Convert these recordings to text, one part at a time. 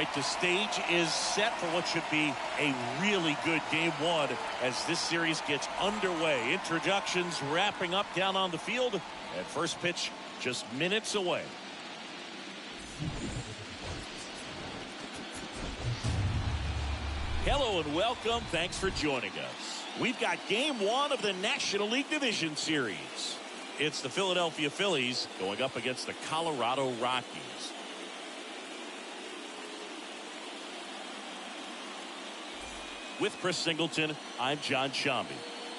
right, the stage is set for what should be a really good game one as this series gets underway. Introductions wrapping up down on the field, and first pitch just minutes away. Hello and welcome. Thanks for joining us. We've got game one of the National League Division Series. It's the Philadelphia Phillies going up against the Colorado Rockies. With Chris Singleton, I'm John Shambi.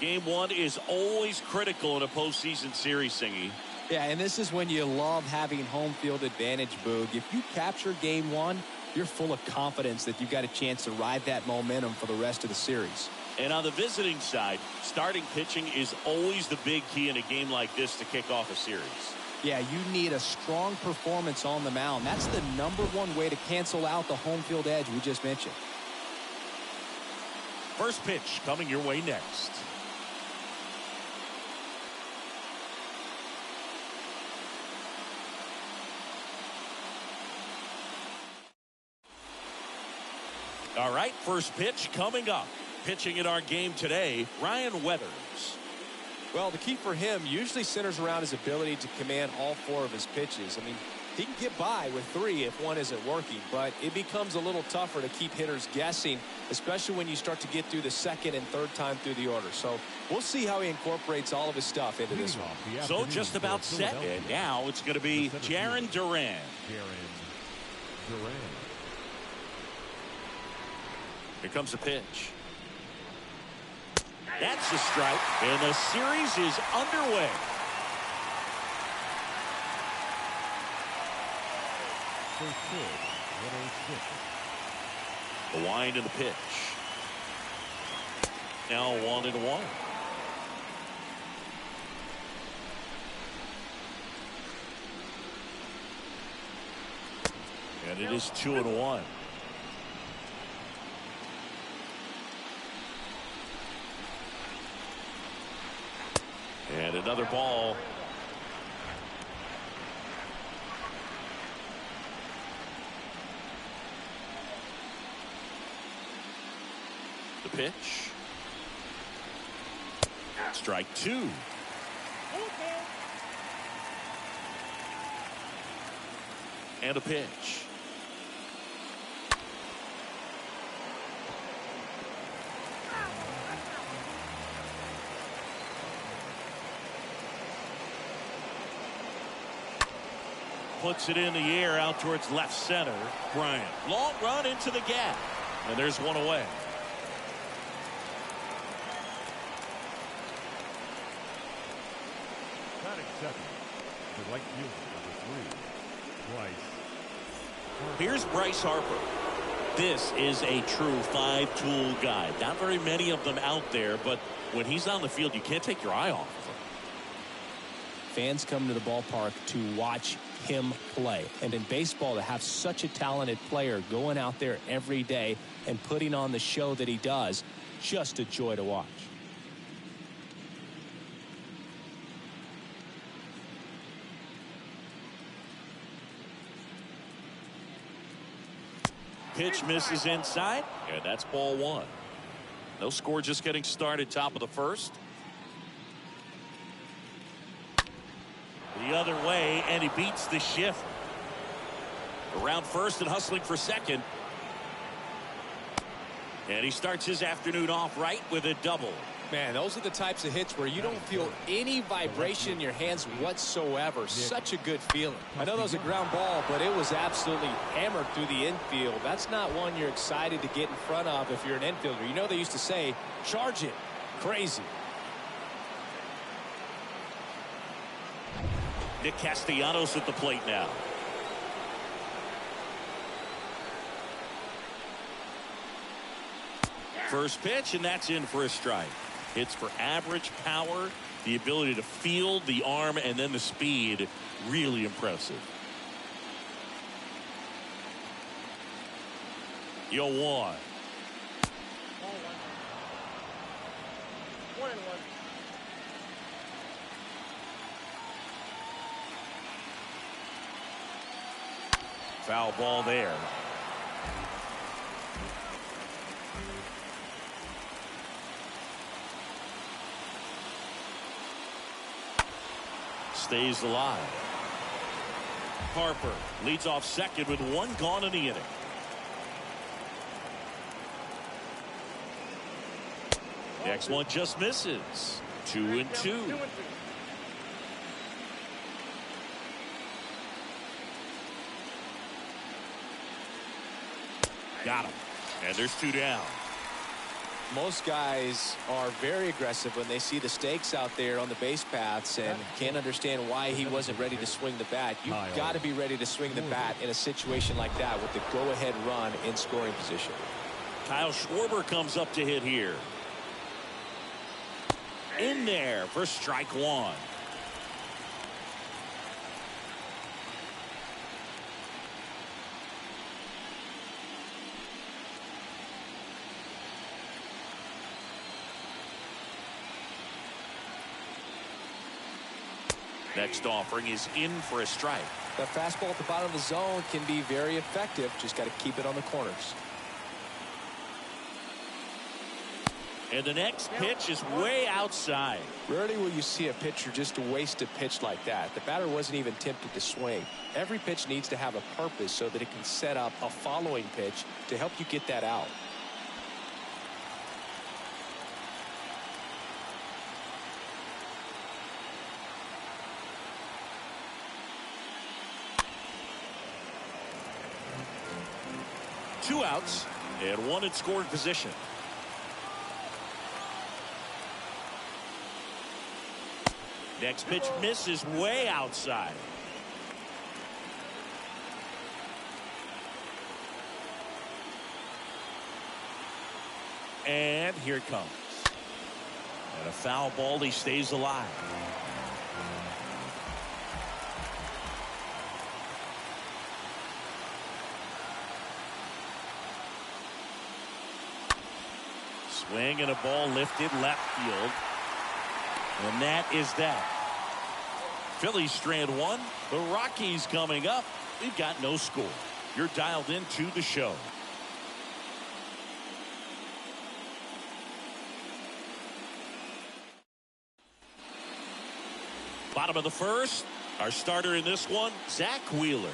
Game one is always critical in a postseason series, Singy. Yeah, and this is when you love having home field advantage, Boog. If you capture game one, you're full of confidence that you've got a chance to ride that momentum for the rest of the series. And on the visiting side, starting pitching is always the big key in a game like this to kick off a series. Yeah, you need a strong performance on the mound. That's the #1 way to cancel out the home field edge we just mentioned. First pitch coming your way next. All right, first pitch coming up. Pitching in our game today, Ryan Weathers. Well, the key for him usually centers around his ability to command all 4 of his pitches. I mean, he can get by with 3 if one isn't working, but it becomes a little tougher to keep hitters guessing, especially when you start to get through the second and third time through the order. So we'll see how he incorporates all of his stuff into this one. So just about set, and now it's going to be Jarren Duran. Here comes the pitch. That's a strike, and the series is underway. The wind and the pitch. Now 1-1. And it is 2-1. And another ball. The pitch. Strike 2. And a pitch. Puts it in the air out towards left center. Bryant. Long run into the gap. And there's one away. Here's Bryce Harper. This is a true 5-tool guy. Not very many of them out there, but when he's on the field, you can't take your eye off of him. Fans come to the ballpark to watch him play. And in baseball, to have such a talented player going out there every day and putting on the show that he does, just a joy to watch. Pitch misses inside, and that's ball 1. No score, just getting started, top of the first. The other way, and he beats the shift. Around first and hustling for second. And he starts his afternoon off right with a double. Man, those are the types of hits where you don't feel any vibration in your hands whatsoever. Such a good feeling. I know that was a ground ball, but it was absolutely hammered through the infield. That's not one you're excited to get in front of if you're an infielder. You know they used to say, charge it. Crazy. Nick Castellanos at the plate now. First pitch, and that's in for a strike. Hits for average power, the ability to field, the arm, and then the speed. Really impressive. 0-1. Foul ball there. stays alive. Harper leads off second with one gone in the inning. Next one just misses. 2-2. Got him. And there's 2 down. Most guys are very aggressive when they see the stakes out there on the base paths and can't understand why he wasn't ready to swing the bat. You've got to be ready to swing the bat in a situation like that with the go-ahead run in scoring position. Kyle Schwarber comes up to hit here. In there for strike one. Next offering is in for a strike. The fastball at the bottom of the zone can be very effective. Just got to keep it on the corners. And the next pitch is way outside. Rarely will you see a pitcher just waste a pitch like that. The batter wasn't even tempted to swing. Every pitch needs to have a purpose so that it can set up a following pitch to help you get that out. Two outs and one in scoring position. Next pitch misses way outside. And here it comes. And a foul ball. He stays alive. Swing and a ball lifted left field. And that is that. Phillies strand one. The Rockies coming up. We've got no score. You're dialed into the show. Bottom of the first. Our starter in this one, Zach Wheeler.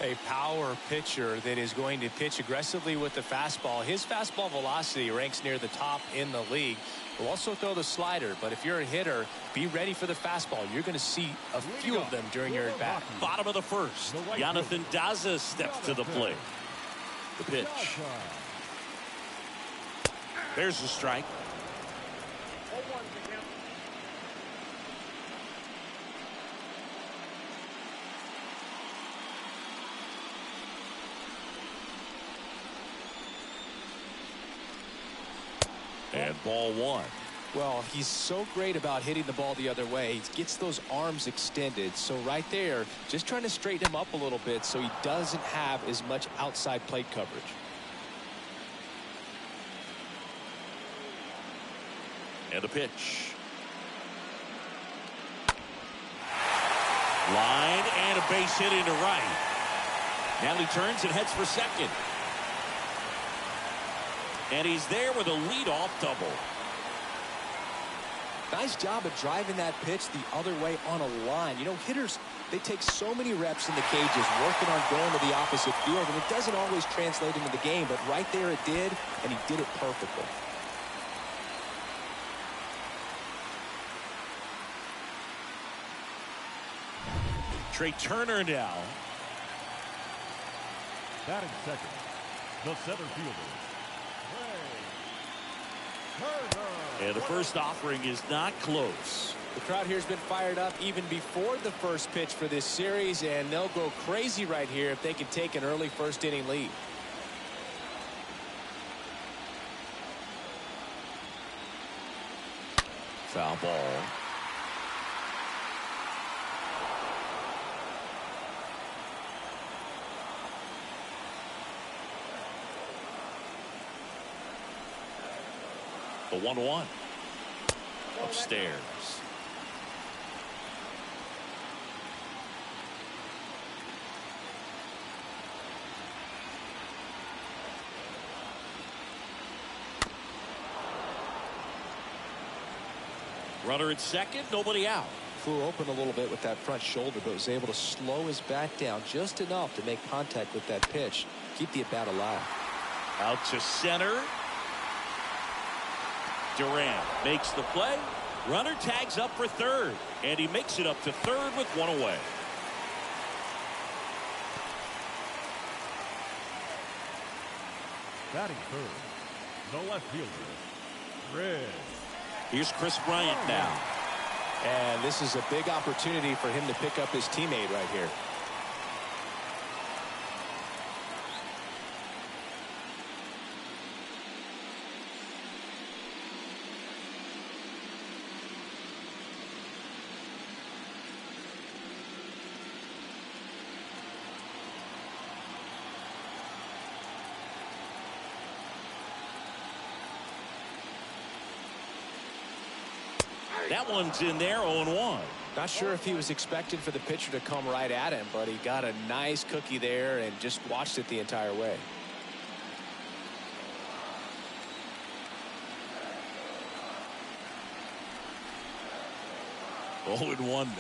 A power pitcher that is going to pitch aggressively with the fastball. His fastball velocity ranks near the top in the league. Will also throw the slider, but if you're a hitter, be ready for the fastball. You're going to see a few of them during your at-bat. Bottom of the first. Jonathan Daza steps to the plate. The pitch. There's the strike. And ball one. Well, he's so great about hitting the ball the other way. He gets those arms extended. So right there, just trying to straighten him up a little bit so he doesn't have as much outside plate coverage. And the pitch. Line and a base hit into right. Now he turns and heads for second. And he's there with a leadoff double. Nice job of driving that pitch the other way on a line. You know, hitters, they take so many reps in the cages working on going to the opposite field, and it doesn't always translate into the game, but right there it did, and he did it perfectly. Trey Turner now. Batting second, the center fielder. And the first offering is not close. The crowd here has been fired up even before the first pitch for this series, and they'll go crazy right here if they can take an early first inning lead. Foul ball. The 1-1. Upstairs. Runner at second, nobody out. flew open a little bit with that front shoulder, but was able to slow his bat down just enough to make contact with that pitch. Keep the at-bat alive. Out to center. Durant makes the play. Runner tags up for third, and he makes it up to third with one away. Batting third, the left fielder, Red. Here's Chris Bryant now. And this is a big opportunity for him to pick up his teammate right here. That one's in there, 0-1. Not sure if he was expecting for the pitcher to come right at him, but he got a nice cookie there and just watched it the entire way. Oh, 0-1 now.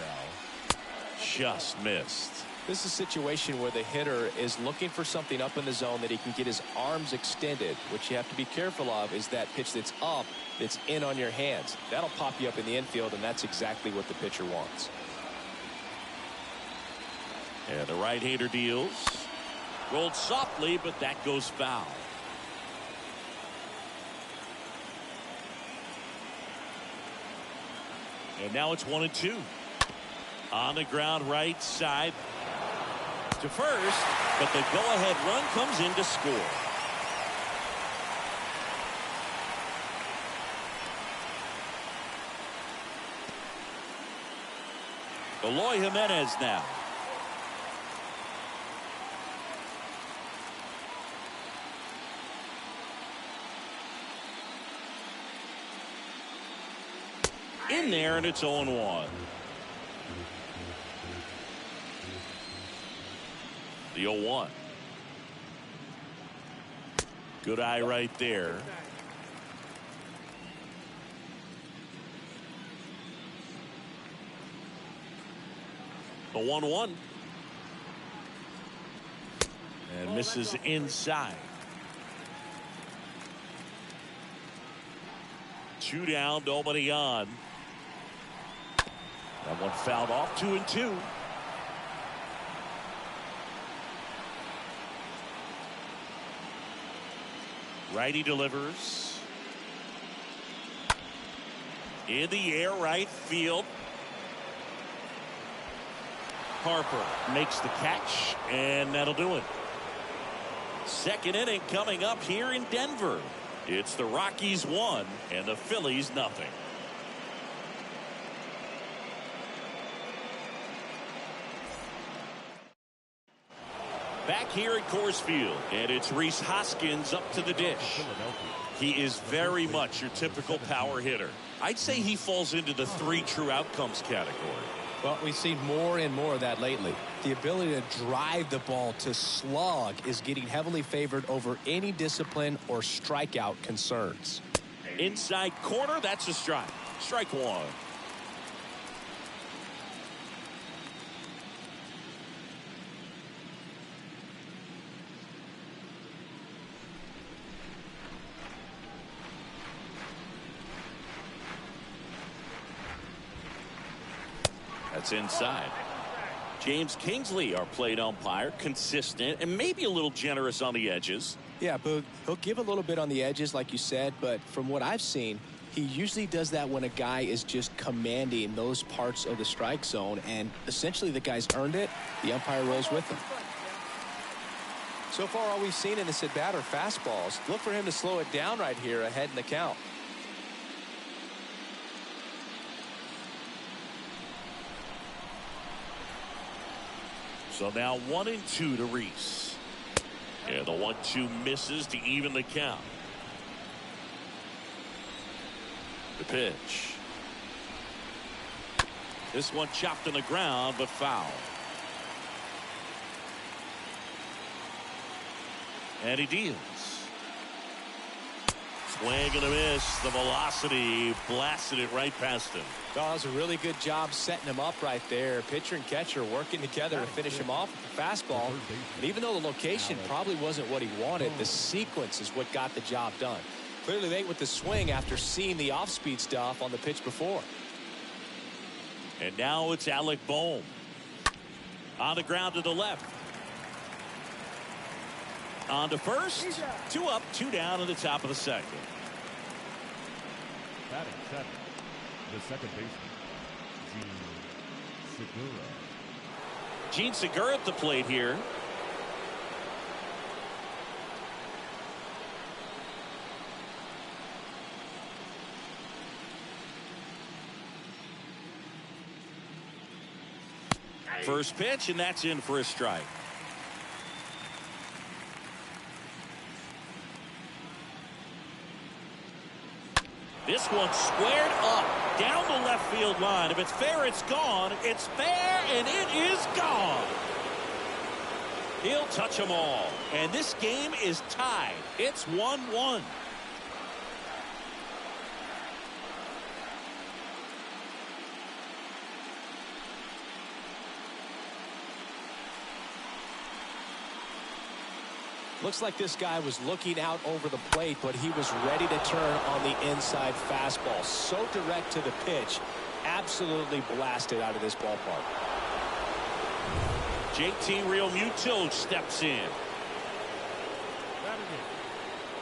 Just missed. This is a situation where the hitter is looking for something up in the zone that he can get his arms extended. What you have to be careful of is that pitch that's up, that's in on your hands. That'll pop you up in the infield, and that's exactly what the pitcher wants. And the right-hander deals. Rolled softly, but that goes foul. And now it's 1-2. On the ground right side to first, but the go-ahead run comes in to score. Eloy Jimenez now. In there, and it's 0-1. The 0-1. Good eye right there. The 1-1. And misses inside. 2 down, nobody on. That one fouled off. 2-2. Righty delivers. In the air, right field. Harper makes the catch, and that'll do it. Second inning coming up here in Denver. It's the Rockies 1 and the Phillies 0. Back here at Coors Field, and it's Rhys Hoskins up to the dish. He is very much your typical power hitter. I'd say he falls into the 3 true outcomes category. Well, we've seen more and more of that lately. The ability to drive the ball to slug is getting heavily favored over any discipline or strikeout concerns. Inside corner, that's a strike. Strike 1. That's inside. James Kingsley, our plate umpire, consistent and maybe a little generous on the edges. Yeah, Boog, he'll give a little bit on the edges, like you said, but from what I've seen, he usually does that when a guy is just commanding those parts of the strike zone, and essentially the guy's earned it. The umpire rolls with him. So far, all we've seen in this at-bat are fastballs. Look for him to slow it down right here ahead in the count. So now 1-2 to Rhys. And the 1-2 misses to even the count. The pitch. This one chopped on the ground, but foul. And he deals. Swing and a miss. The velocity blasted it right past him. Oh, that was a really good job setting him up right there. Pitcher and catcher working together to finish him off with the fastball. And even though the location probably wasn't what he wanted, the sequence is what got the job done. Clearly late with the swing after seeing the off-speed stuff on the pitch before. And now it's Alec Bohm. On the ground to the left. On to first. 2 up, 2 down at the top of the second. Batting seven, the second baseman, Gene Segura. Gene Segura at the plate here. First pitch, and that's in for a strike. This one squared up down the left field line. If it's fair, it's gone. It's fair, and it is gone. He'll touch them all. And this game is tied. It's 1-1. Looks like this guy was looking out over the plate, but he was ready to turn on the inside fastball. So direct to the pitch. Absolutely blasted out of this ballpark. JT Realmuto steps in.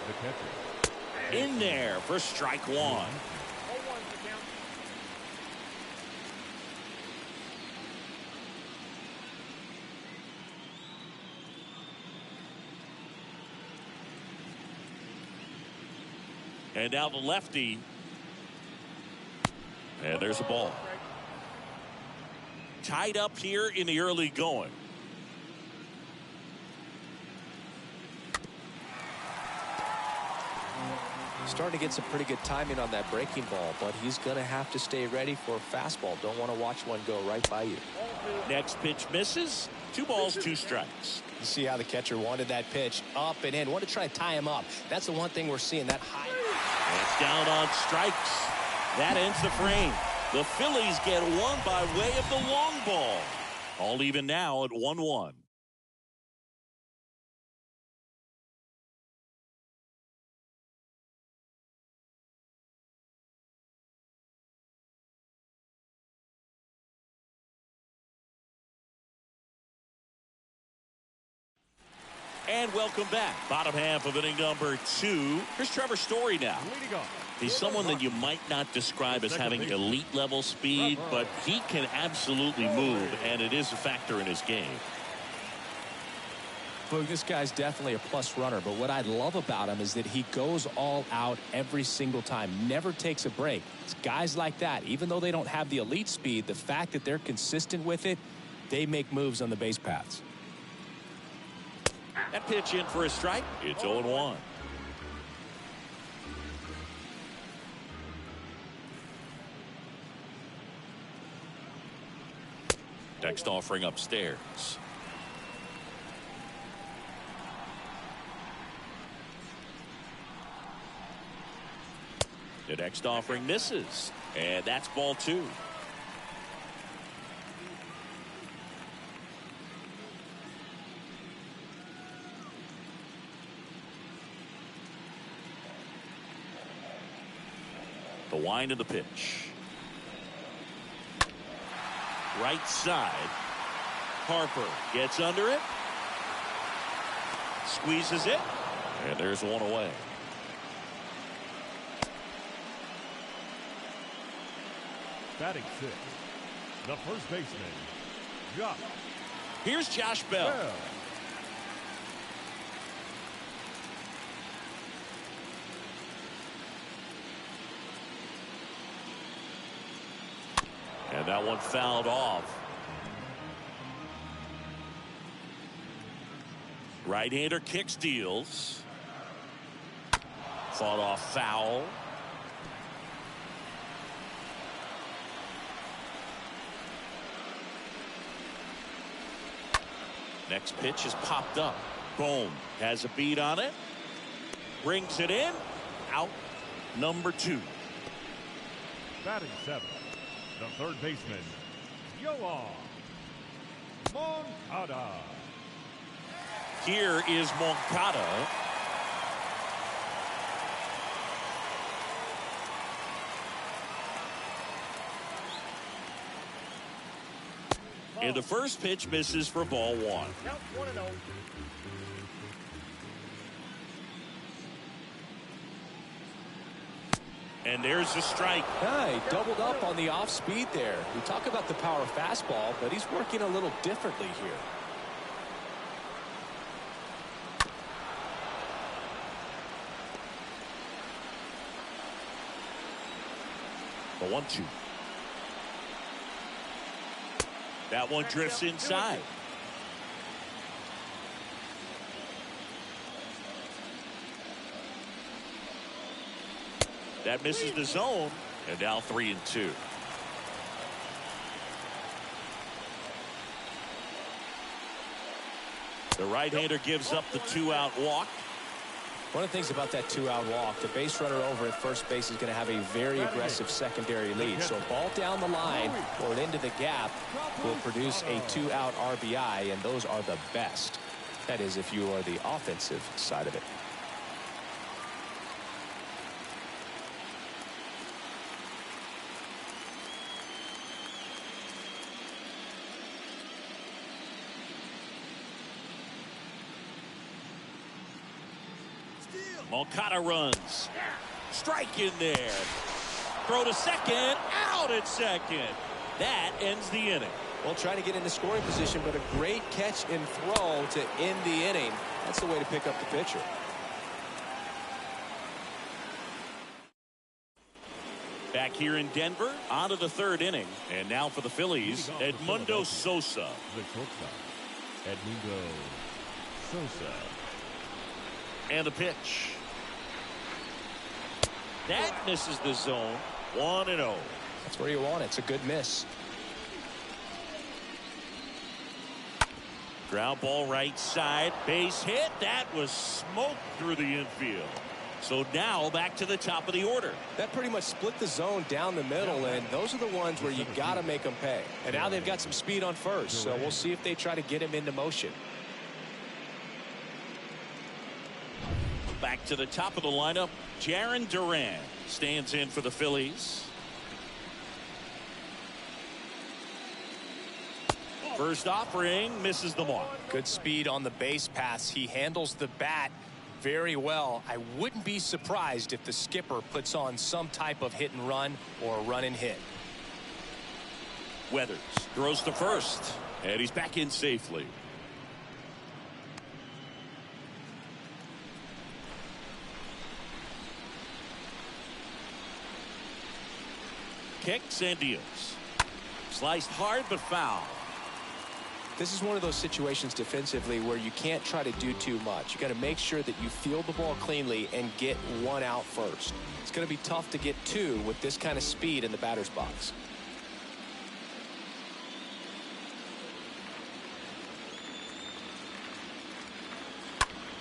The catcher. In there for strike one. And now the lefty. And there's a ball. Tied up here in the early going. Starting to get some pretty good timing on that breaking ball, but he's going to have to stay ready for a fastball. Don't want to watch one go right by you. Next pitch misses. 2 balls, 2 strikes. You see how the catcher wanted that pitch up and in. Want to try to tie him up. That's the one thing we're seeing, that high. And it's down on strikes. That ends the frame. The Phillies get one by way of the long ball. All even now at 1-1. And welcome back. Bottom half of inning number 2. Here's Trevor Story now. He's someone that you might not describe as having elite level speed, but he can absolutely move, and it is a factor in his game. Look, this guy's definitely a plus runner, but what I love about him is that he goes all out every single time, never takes a break. It's guys like that, even though they don't have the elite speed, the fact that they're consistent with it, they make moves on the base paths. That pitch in for a strike. It's 0-1. Next offering upstairs. The next offering misses. And that's ball 2. The wind of the pitch. Right side. Harper gets under it. Squeezes it. And there's one away. Batting 6, the first baseman, Josh. Here's Josh Bell. And that one fouled off. Right-hander kick steals. Fought off foul. Next pitch is popped up. Boom. Has a beat on it. Brings it in. Out number 2. Batting 7th, the third baseman, Yoan Moncada. Here is Moncada. And the first pitch misses for ball 1. Count 1-0. And there's a strike. Yeah, he doubled up on the off speed there. We talk about the power fastball, but he's working a little differently here. The 1-2. That one drifts inside. That misses the zone. And now 3-2. The right-hander gives up the 2-out walk. One of the things about that 2-out walk, the base runner over at first base is going to have a very aggressive secondary lead. So a ball down the line or into the gap will produce a 2-out RBI, and those are the best. That is, if you are the offensive side of it. Moncada runs. Strike in there. Throw to second. Out at second. That ends the inning. Well, trying to get into scoring position, but a great catch and throw to end the inning. That's the way to pick up the pitcher. Back here in Denver, on to the 3rd inning. And now for the Phillies, Edmundo Sosa. The shortstop, Edmundo Sosa. And the pitch. That misses the zone. 1-0. That's where you want it. It's a good miss. Ground ball right side. Base hit. That was smoked through the infield. So now back to the top of the order. That pretty much split the zone down the middle, and those are the ones where you got to make them pay. And now they've got some speed on first, so we'll see if they try to get him into motion. Back to the top of the lineup, Jarren Duran stands in for the Phillies. First offering misses the mark. Good speed on the base paths. He handles the bat very well. I wouldn't be surprised if the skipper puts on some type of hit and run or a run and hit. Weathers throws to first, and he's back in safely. Kicks and deals. Sliced hard but foul. This is one of those situations defensively where you can't try to do too much. You got to make sure that you field the ball cleanly and get one out first. It's going to be tough to get two with this kind of speed in the batter's box.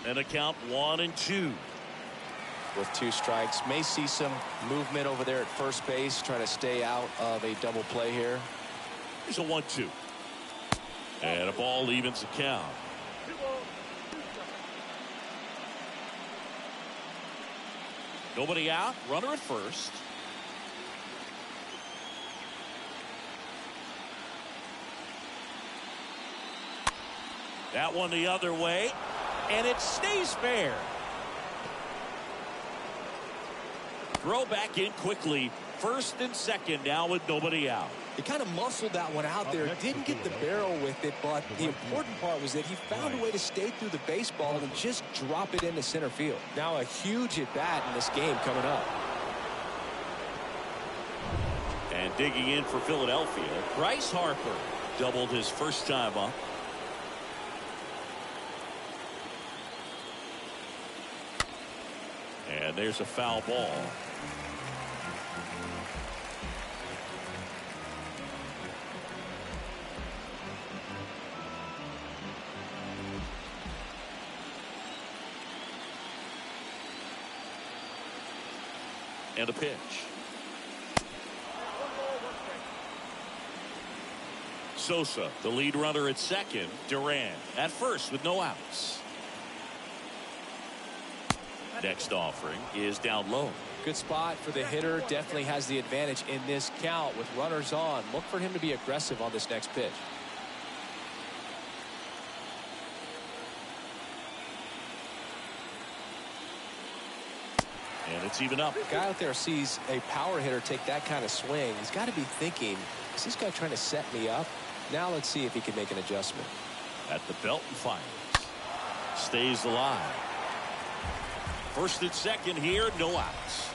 And a count 1-2. With 2 strikes, may see some movement over there at first base, trying to stay out of a double play here. Here's a 1-2. And a ball evens the count. Nobody out, runner at first. That one the other way, and it stays fair. Throw back in quickly. First and second now with nobody out. He kind of muscled that one out there. Didn't get the barrel with it, but the important part was that he found a way to stay through the baseball and just drop it into center field. Now a huge at bat in this game coming up. And digging in for Philadelphia, Bryce Harper doubled his first time up. And there's a foul ball. And a pitch. Sosa, the lead runner at second. Duran at first with no outs. Next offering is down low. Good spot for the hitter. Definitely has the advantage in this count with runners on. Look for him to be aggressive on this next pitch. And it's even up. The guy out there sees a power hitter take that kind of swing. He's got to be thinking, is this guy trying to set me up? Now let's see if he can make an adjustment. At the belt and fires. Stays alive. First and second here, no outs.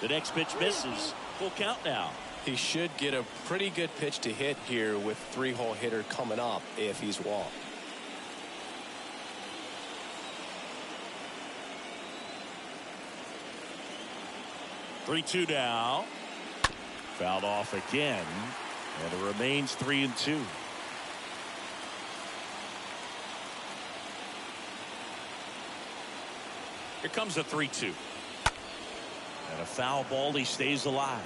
The next pitch misses. Full count now. He should get a pretty good pitch to hit here with three-hole hitter coming up if he's walked. Three-two now. Fouled off again. And it remains 3-2. Here comes a 3-2. And a foul ball. He stays alive.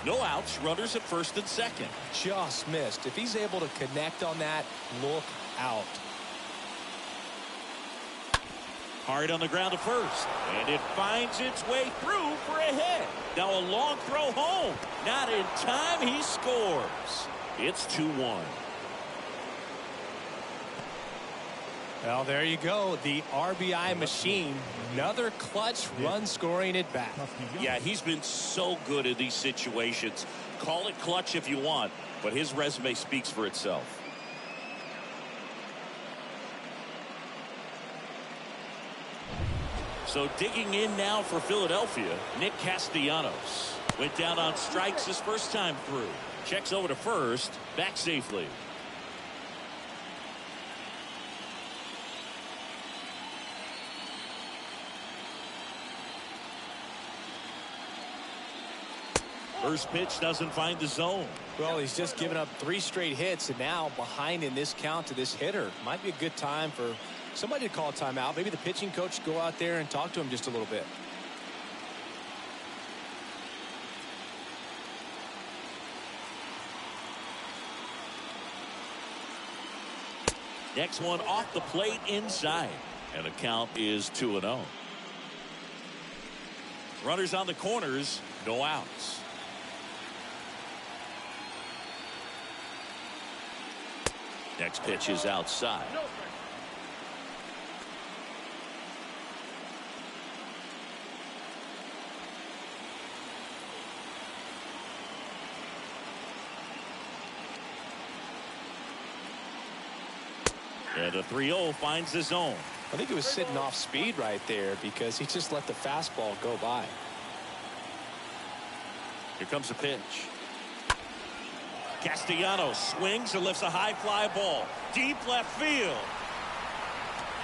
No outs. Runners at first and second. Just missed. If he's able to connect on that, look out. Hard on the ground to first. And it finds its way through for a hit. Now a long throw home. Not in time. He scores. It's 2-1. Well, there you go. The RBI machine. Another clutch run scoring at bat. Yeah, he's been so good in these situations. Call it clutch if you want, but his resume speaks for itself. So digging in now for Philadelphia, Nick Castellanos. Went down on strikes his first time through. Checks over to first, back safely. First pitch doesn't find the zone. Well, he's just given up 3 straight hits, and now behind in this count to this hitter. Might be a good time for somebody to call a timeout. Maybe the pitching coach go out there and talk to him just a little bit. Next one off the plate inside. And the count is 2-0. Runners on the corners, no outs. Next pitch is outside. And a 3-0 finds the zone. I think he was sitting off speed right there because he just let the fastball go by. Here comes a pitch. Castellanos swings and lifts a high fly ball. Deep left field.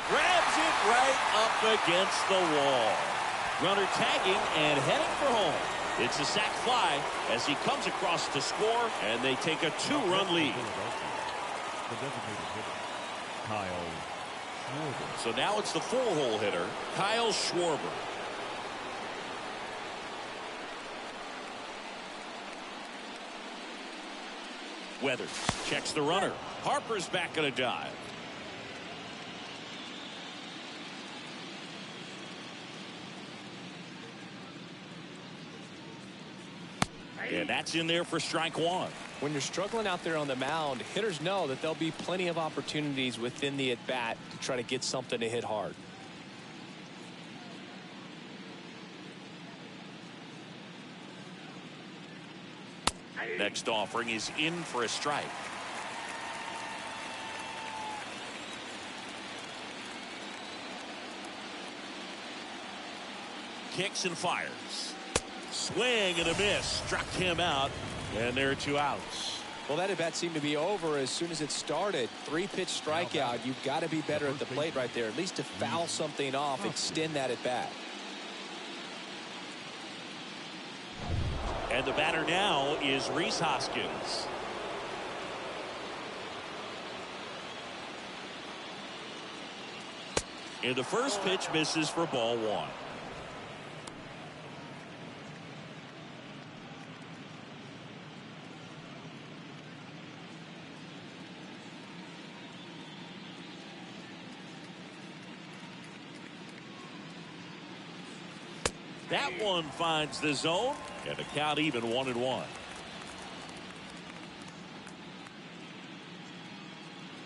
Grabs it right up against the wall. Runner tagging and heading for home. It's a sac fly as he comes across to score, and they take a 2-run lead. So now it's the 4-hole hitter, Kyle Schwarber. Weathers checks the runner. Harper's back in a dive. And that's in there for strike one. When you're struggling out there on the mound, hitters know that there'll be plenty of opportunities within the at-bat to try to get something to hit hard. Next offering is in for a strike. Kicks and fires. Swing and a miss. Struck him out. And there are 2 outs. Well, that at bat seemed to be over as soon as it started. 3-pitch strikeout. You've got to be better at the plate right there, at least to foul something off, extend that at bat. And the batter now is Rhys Hoskins. And the first pitch misses for ball 1. That one finds the zone, and the count even 1-1.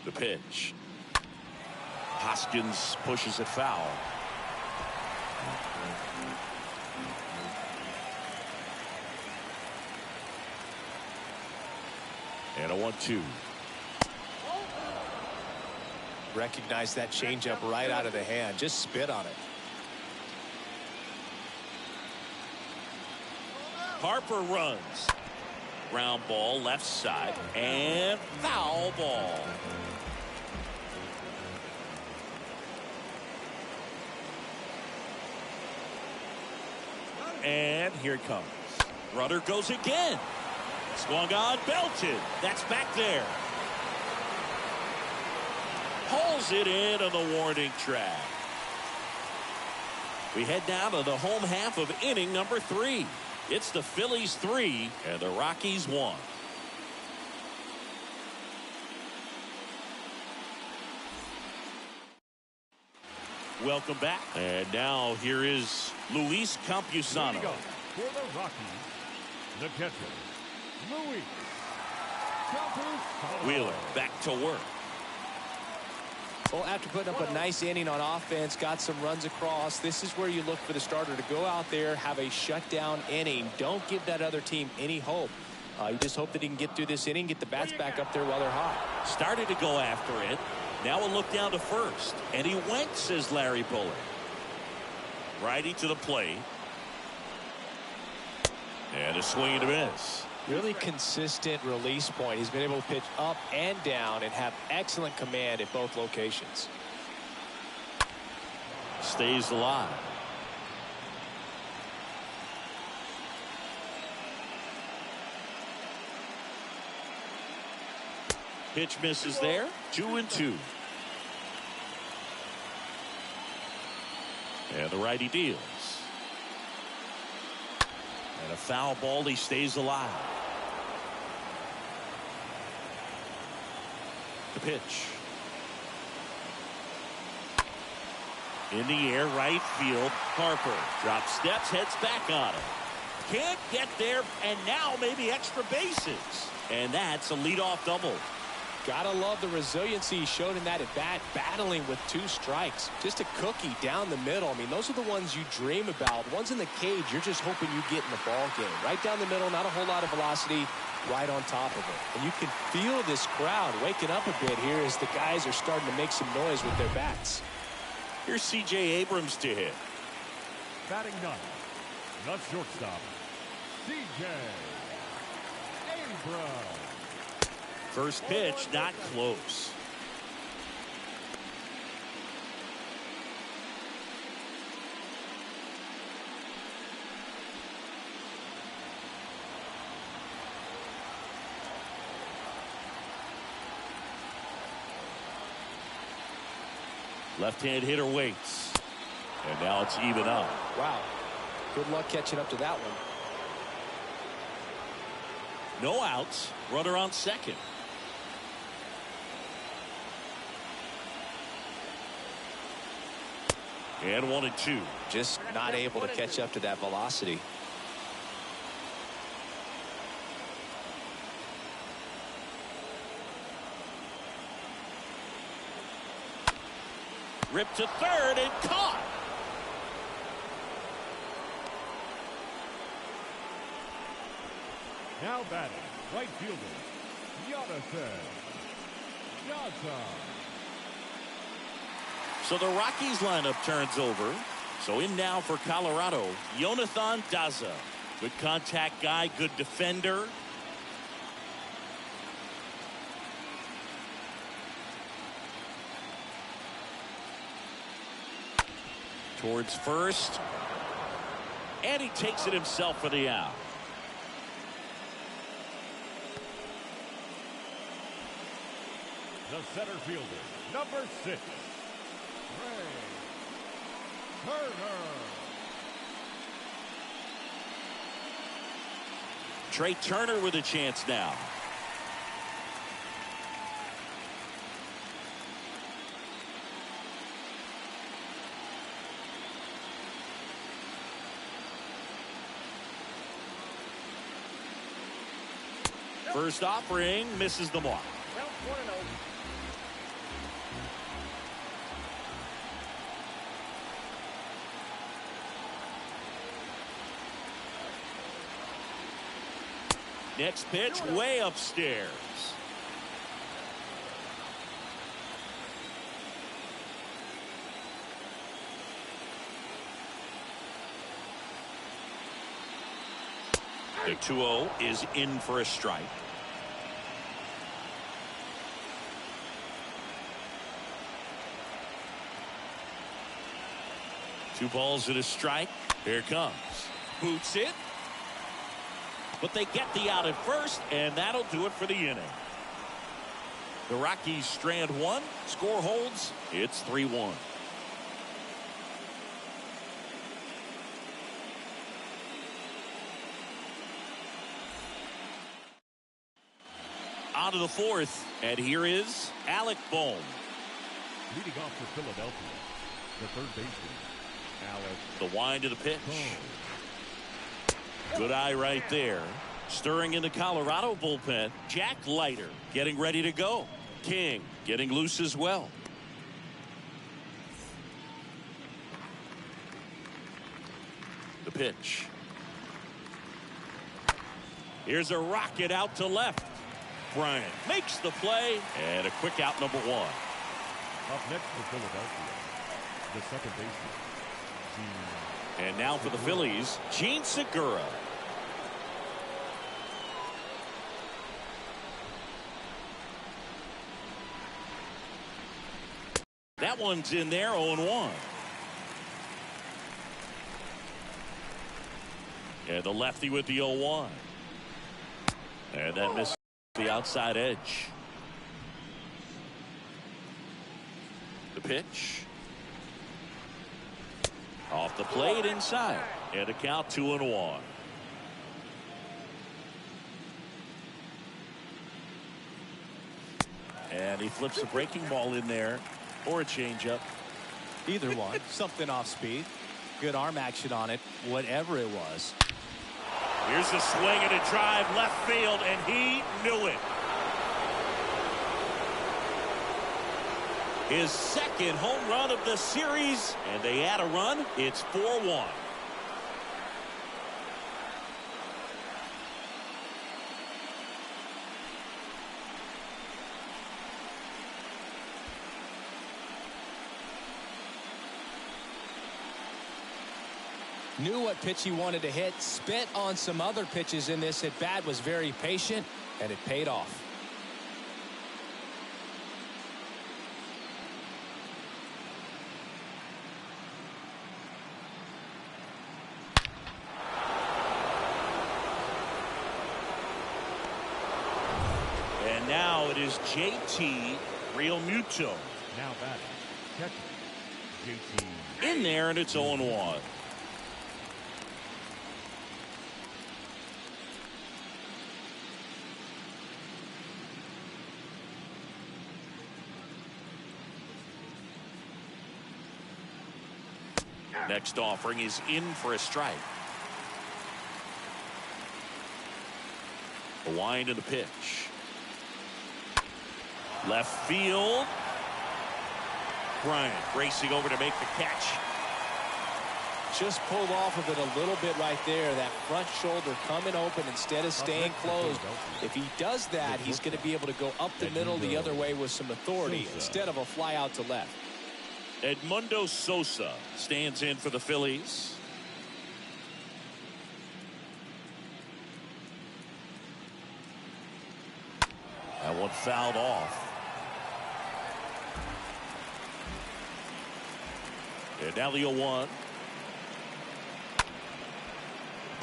The pitch. Hoskins pushes it foul. And a 1-2. Recognize that changeup right out of the hand. Just spit on it. Harper runs. Ground ball left side and foul ball. And here it comes. Runner goes again. Swung on, belted. That's back there. Pulls it in on the warning track. We head down to the home half of inning number 3. It's the Phillies 3 and the Rockies 1. Welcome back. And now here is Luis Campusano. Here we go. For the Rockies, the catcher, Luis Campusano. Wheeler back to work. Well, after putting up a nice inning on offense, got some runs across, this is where you look for the starter to go out there, have a shutdown inning. Don't give that other team any hope. You just hope that he can get through this inning, get the bats back up there while they're hot. Started to go after it. Now a look down to first. And he went, says Larry Bullard. Righty to the plate. And a swing and a miss. Really consistent release point. He's been able to pitch up and down and have excellent command at both locations. Stays alive. Pitch misses there. 2-2. And the righty deals. And a foul ball. He stays alive. The pitch. In the air, right field. Harper drops steps, heads back on it. Can't get there, and now maybe extra bases. And that's a leadoff double. Gotta love the resiliency he showed in that at bat, battling with 2 strikes. Just a cookie down the middle. I mean, those are the ones you dream about. The ones in the cage, you're just hoping you get in the ball game. Right down the middle, not a whole lot of velocity, right on top of it. And you can feel this crowd waking up a bit here as the guys are starting to make some noise with their bats. Here's C.J. Abrams to hit. Batting 9th, the shortstop, C.J. Abrams. First pitch, not close. Left-hand hitter waits. And now it's even up. Wow. Good luck catching up to that one. No outs. Runner on second. And 1-2. Just not able to catch up to that velocity. Ripped to third and caught. Now batting, right fielder, Jonathan. So the Rockies lineup turns over. So in now for Colorado, Jonathan Daza. Good contact guy, good defender. towards first. And he takes it himself for the out. The center fielder, number 6, Ray Turner. Trey Turner with a chance now. First offering misses the mark. 1-0. Next pitch way upstairs. The 2-0 is in for a strike. Two balls and a strike. Here it comes. Boots it. But they get the out at first, and that'll do it for the inning. The Rockies strand one. Score holds. It's 3-1. On to the fourth, and here is Alec Bohm. Leading off for Philadelphia, the third baseman, Alec. The wind of the pitch. Bohm. Good eye right there. Stirring in the Colorado bullpen, Jack Leiter getting ready to go. King getting loose as well. The pitch. Here's a rocket out to left. Bryant makes the play, and a quick out, number 1. Up next for Philadelphia, the second baseman, Gene. And now for the Phillies, Gene Segura. That one's in there, 0-1. And the lefty with the 0-1. And that missed the outside edge. The pitch. Off the plate inside. And a count 2-1. And he flips a breaking ball in there. Or a changeup. Either one. Something off speed. Good arm action on it. Whatever it was. Here's a swing and a drive left field, and he knew it. His second home run of the series, and they add a run. It's 4-1. Knew what pitch he wanted to hit. Spit on some other pitches in this at bat. Was very patient, and it paid off. And now it is JT Realmuto. Now batting, catcher, JT. In there, and it's 0-1. Next offering is in for a strike. The wind of the pitch. Left field. Bryant racing over to make the catch. Just pulled off of it a little bit right there. That front shoulder coming open instead of staying closed. If he does that, he's going to be able to go up the middle the other way with some authority instead of a fly out to left. Edmundo Sosa stands in for the Phillies. That one fouled off. And now the 0-1.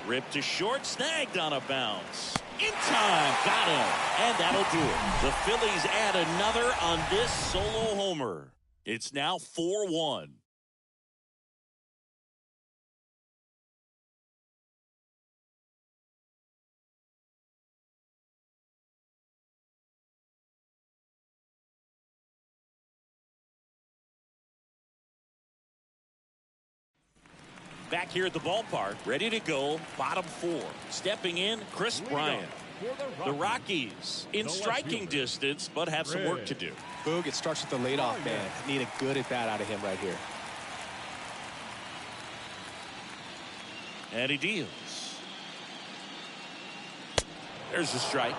Ripped to short, snagged on a bounce. In time, got him, and that'll do it. The Phillies add another on this solo homer. It's now 4-1. Back here at the ballpark, ready to go, bottom 4. Stepping in, Chris Bryant. The Rockies in striking distance, but have some work to do. Boog, it starts with the leadoff man. Need a good at bat out of him right here. And he deals. There's a strike.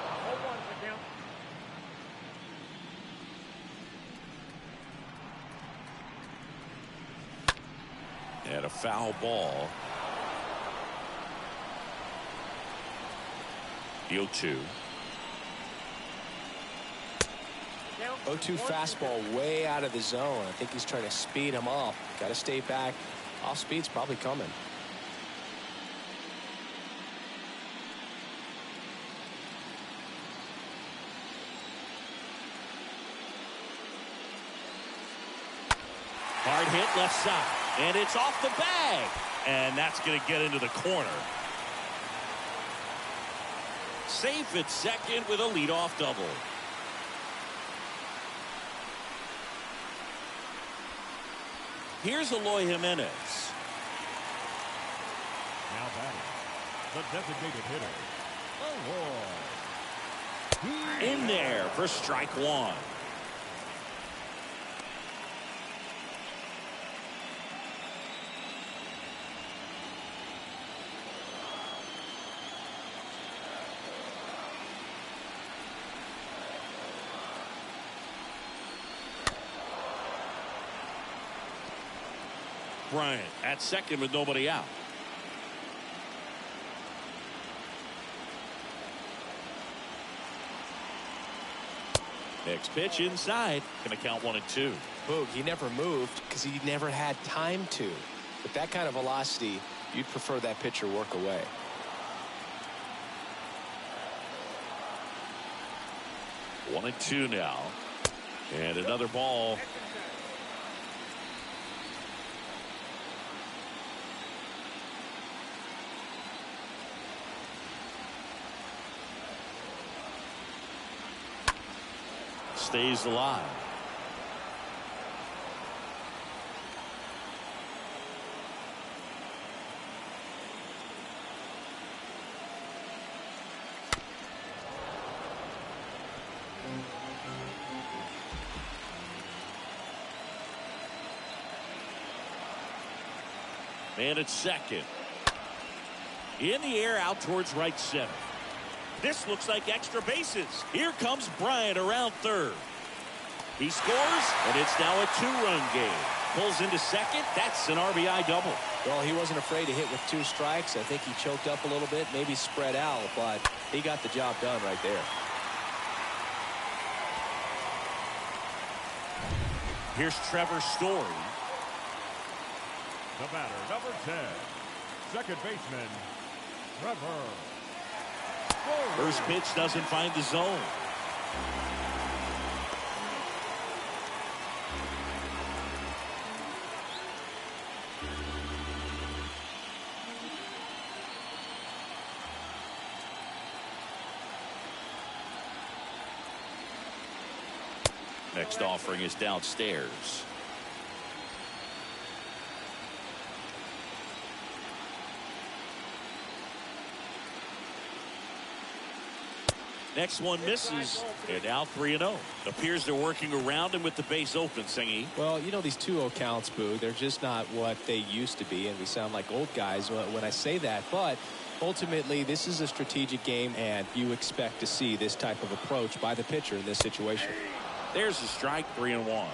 And a foul ball. The 0-2. 0-2 fastball way out of the zone. I think he's trying to speed him up. Got to stay back. Off speed's probably coming. Hard hit left side. And it's off the bag. And that's going to get into the corner. Safe at second with a leadoff double. Here's Eloy Jimenez. Now batting, the designated hitter, Eloy. In there for strike 1. Bryant at second with nobody out. Next pitch inside. Going to count 1-2. Boog, he never moved because he never had time to. With that kind of velocity, you'd prefer that pitcher work away. One and two now. And another ball. Stays alive. Man at second. In the air out towards right center. This looks like extra bases. Here comes Bryant around third. He scores, and it's now a 2-run game. Pulls into second. That's an RBI double. Well, he wasn't afraid to hit with 2 strikes. I think he choked up a little bit, maybe spread out, but he got the job done right there. Here's Trevor Story. The batter, number 10, second baseman, Trevor. First pitch doesn't find the zone. Next offering is downstairs. Next one misses, and now 3-0. Appears they're working around him with the base open, Singy. Well, you know, these 2-0 counts, Boo, they're just not what they used to be, and we sound like old guys when I say that. But ultimately, this is a strategic game, and you expect to see this type of approach by the pitcher in this situation. There's a strike, 3-1.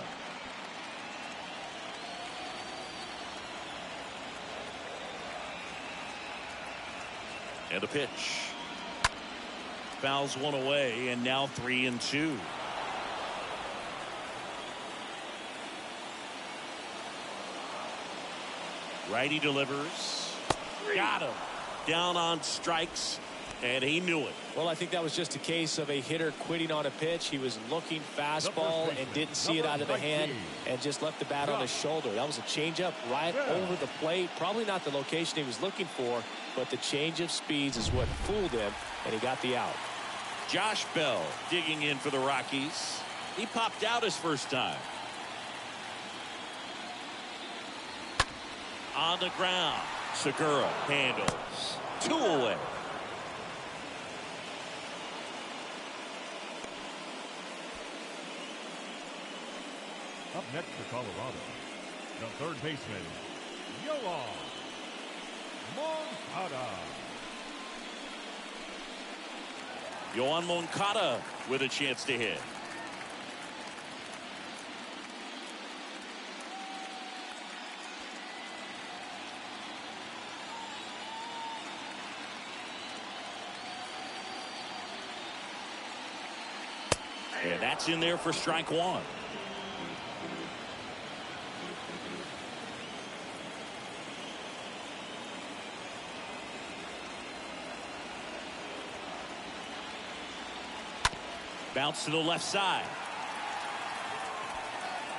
And the pitch. Fouls one away, and now 3-2. Righty delivers. Got him. Down on strikes, and he knew it. Well, I think that was just a case of a hitter quitting on a pitch. He was looking fastball and didn't see it out of the hand and just left the bat on his shoulder. That was a changeup right over the plate. Probably not the location he was looking for, but the change of speeds is what fooled him, and he got the out. Josh Bell digging in for the Rockies. He popped out his first time. On the ground, Segura handles. 2 away. Up next for Colorado, the third baseman, Yoan Moncada. Yoan Moncada with a chance to hit. And that's in there for strike 1. Bounce to the left side.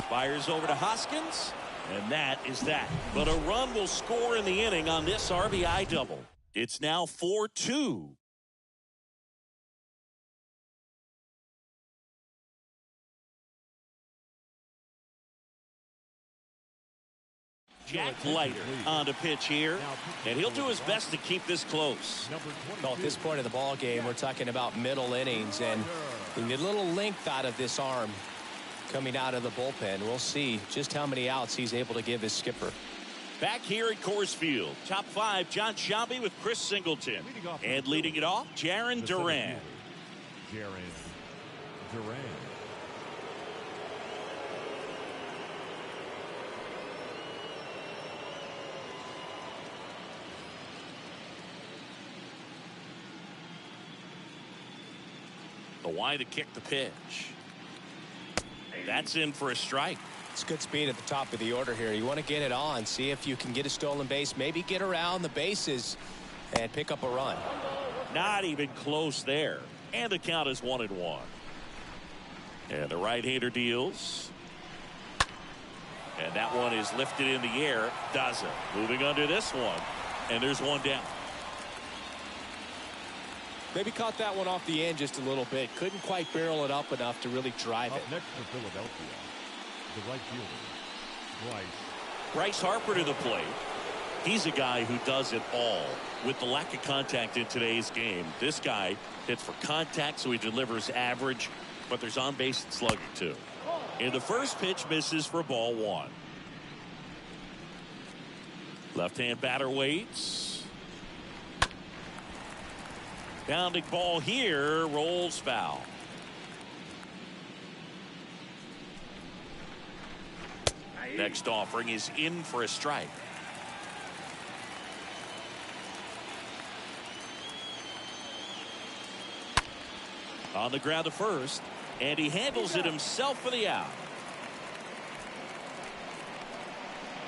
Fires over to Hoskins. And that is that. But a run will score in the inning on this RBI double. It's now 4-2. Jack Leiter on the pitch here, and he'll do his best to keep this close. Well, at this point in the ball game, we're talking about middle innings, and we need a little length out of this arm coming out of the bullpen. We'll see just how many outs he's able to give his skipper. Back here at Coors Field, top 5, John Shelby with Chris Singleton, and leading it off, Jarren Duran. Jarren Duran. The wide to kick the pitch. That's in for a strike. It's good speed at the top of the order here. You want to get it on, see if you can get a stolen base, maybe get around the bases and pick up a run. Not even close there. And the count is 1-1. And the right-hander deals. And that one is lifted in the air. Doesn't. Moving under this one. And there's one down. Maybe caught that one off the end just a little bit. Couldn't quite barrel it up enough to really drive it. Up next for Philadelphia, the right fielder, Bryce Harper to the plate. He's a guy who does it all. With the lack of contact in today's game, this guy hits for contact, so he delivers average, but there's on base and slugging too. And the first pitch misses for ball 1. Left-hand batter waits. Bounding ball here, rolls foul. Next offering is in for a strike. On the ground to first, and he handles it himself for the out.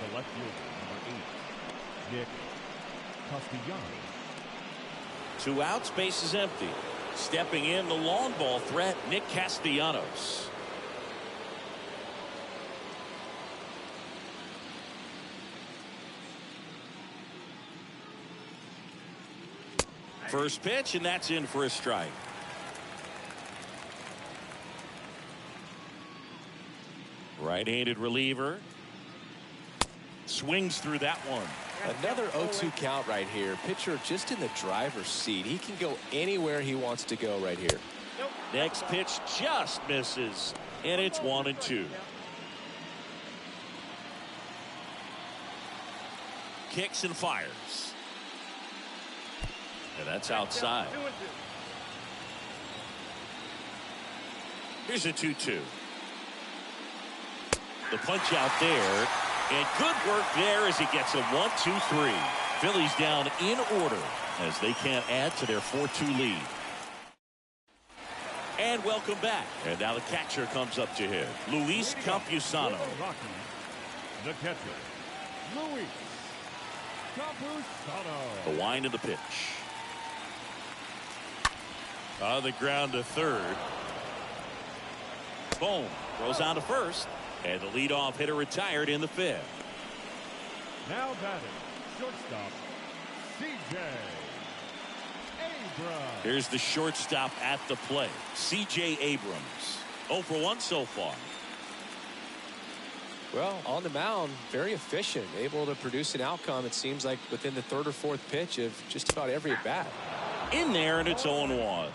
the left fielder, number 8, Nick Castellanos. 2 outs, base is empty. Stepping in, the long ball threat, Nick Castellanos. First pitch, and that's in for a strike. Right-handed reliever. Swings through that one. Another 0-2 count right here. Pitcher just in the driver's seat. He can go anywhere he wants to go right here. Next pitch just misses, and it's 1-2. Kicks and fires. And that's outside. Here's a 2-2. The punch out there. And good work there as he gets a 1-2-3. Phillies down in order as they can't add to their 4-2 lead. And welcome back. And now the catcher comes up to hit. Luis Campusano. Rockies, the catcher, Luis The wind of the pitch. On the ground to third. Boom. Throws on to first. And the leadoff hitter retired in the fifth. Now batting, shortstop, C.J. Abrams. Here's the shortstop at the plate, C.J. Abrams. 0 for 1 so far. Well, on the mound, very efficient, able to produce an outcome, it seems like, within the third or fourth pitch of just about every at bat. In there, and it's 0-1.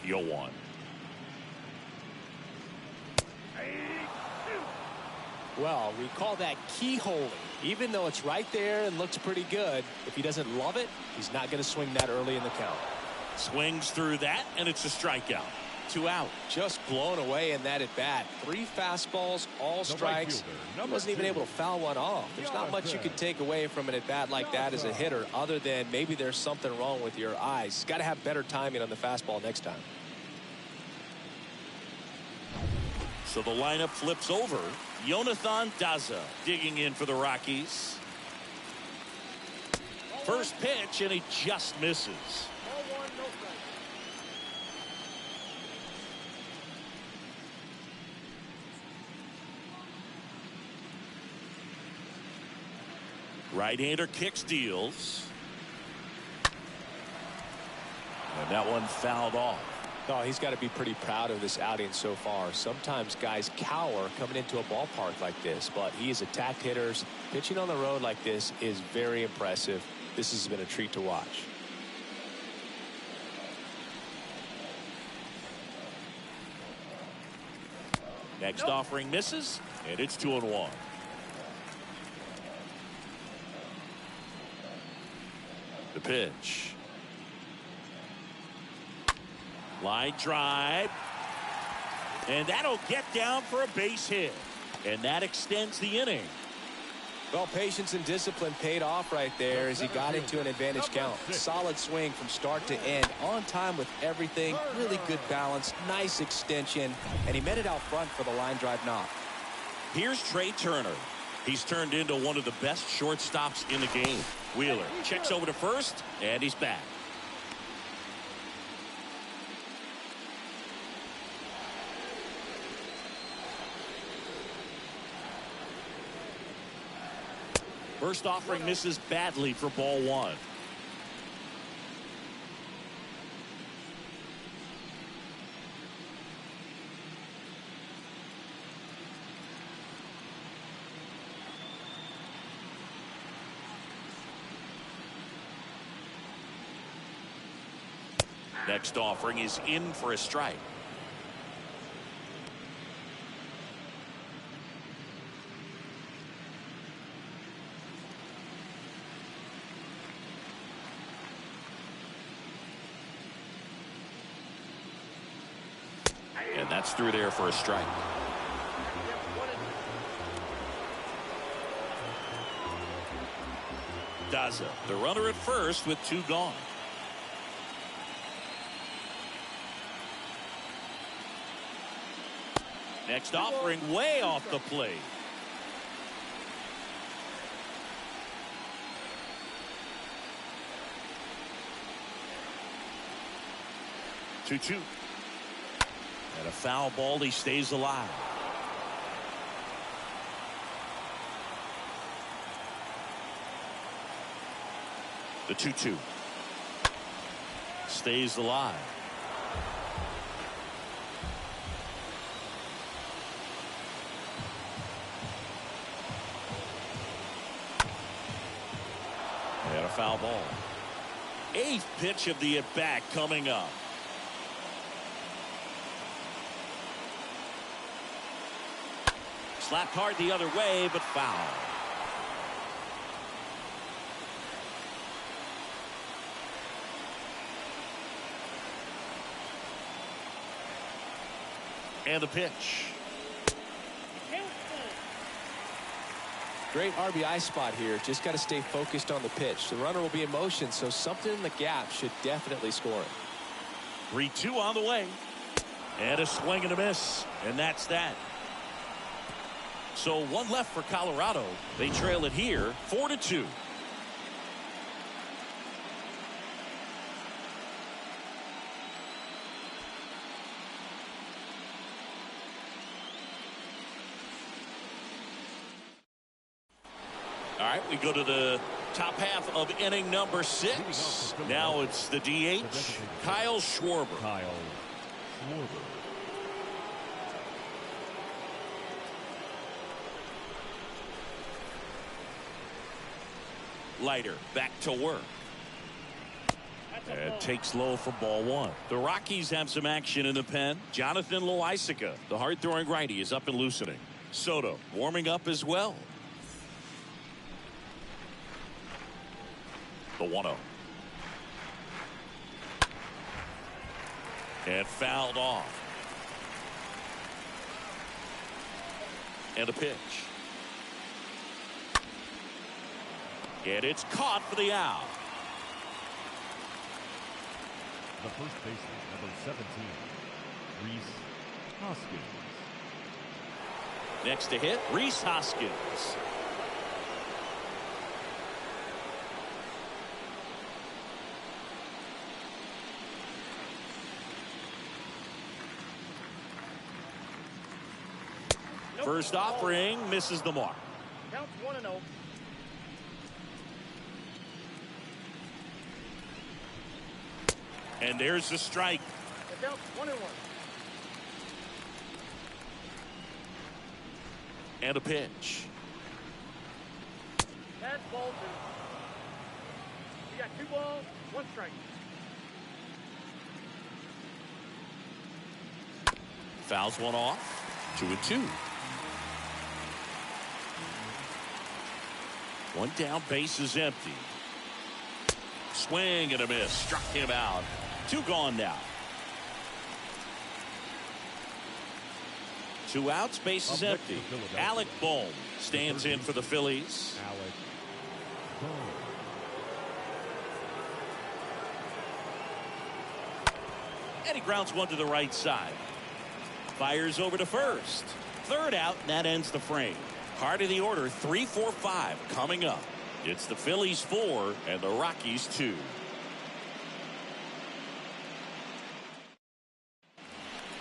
0-1. Well, we call that keyholing. Even though it's right there and looks pretty good, if he doesn't love it, he's not going to swing that early in the count. Swings through that, and it's a strikeout. 2 out. Just blown away in that at bat. 3 fastballs, all strikes. He wasn't even able to foul one off. There's not much you can take away from an at bat like that as a hitter, other than maybe there's something wrong with your eyes. Got to have better timing on the fastball next time. So the lineup flips over. Jonathan Daza digging in for the Rockies. First pitch, and he just misses. Right-hander kicks, deals. And that one fouled off. Oh, he's got to be pretty proud of this outing so far. Sometimes guys cower coming into a ballpark like this, but he has attacked hitters. Pitching on the road like this is very impressive. This has been a treat to watch. Next offering misses, and it's 2-1. The pitch. Line drive. And that'll get down for a base hit. And that extends the inning. Well, patience and discipline paid off right there as he got into an advantage count. Solid swing from start to end. On time with everything. Really good balance. Nice extension. And he met it out front for the line drive knock. Here's Trey Turner. He's turned into one of the best shortstops in the game. Wheeler checks over to first, and he's back. First offering misses badly for ball 1. Next offering is in for a strike. And that's through there for a strike. Daza, the runner at first with 2 gone. Next offering way off the plate. Two. And a foul ball. He stays alive. The 2-2. Stays alive. And a foul ball. 8th pitch of the at-bat coming up. Slapped hard the other way, but foul. And the pitch. Great RBI spot here. Just got to stay focused on the pitch. The runner will be in motion, so something in the gap should definitely score it. 3-2 on the way. And a swing and a miss. And that's that. So one left for Colorado. They trail it here 4-2. All right, we go to the top half of inning number 6. Now it's the DH, Kyle Schwarber. Leiter back to work. And takes low for ball 1. The Rockies have some action in the pen. Jonathan Loaisiga, the hard-throwing righty, is up and loosening. Soto warming up as well. The 1-0. And fouled off. And a pitch. And it's caught for the out. The first baseman, number 17, Rhys Hoskins. Next to hit, Rhys Hoskins. First offering misses the mark. Counts 1-0. And there's the strike. The count's 1-1. And a pitch. That's ball 2. We got 2 balls, 1 strike. Fouls one off. 2-2. One down, base is empty. Swing and a miss. Struck him out. 2 gone now. 2 outs, base is empty. Alec Bohm stands in for the Phillies. Alec Bohm. And he grounds one to the right side. Fires over to first. 3rd out, and that ends the frame. Heart of the order, 3, 4, 5 coming up. It's the Phillies 4 and the Rockies 2.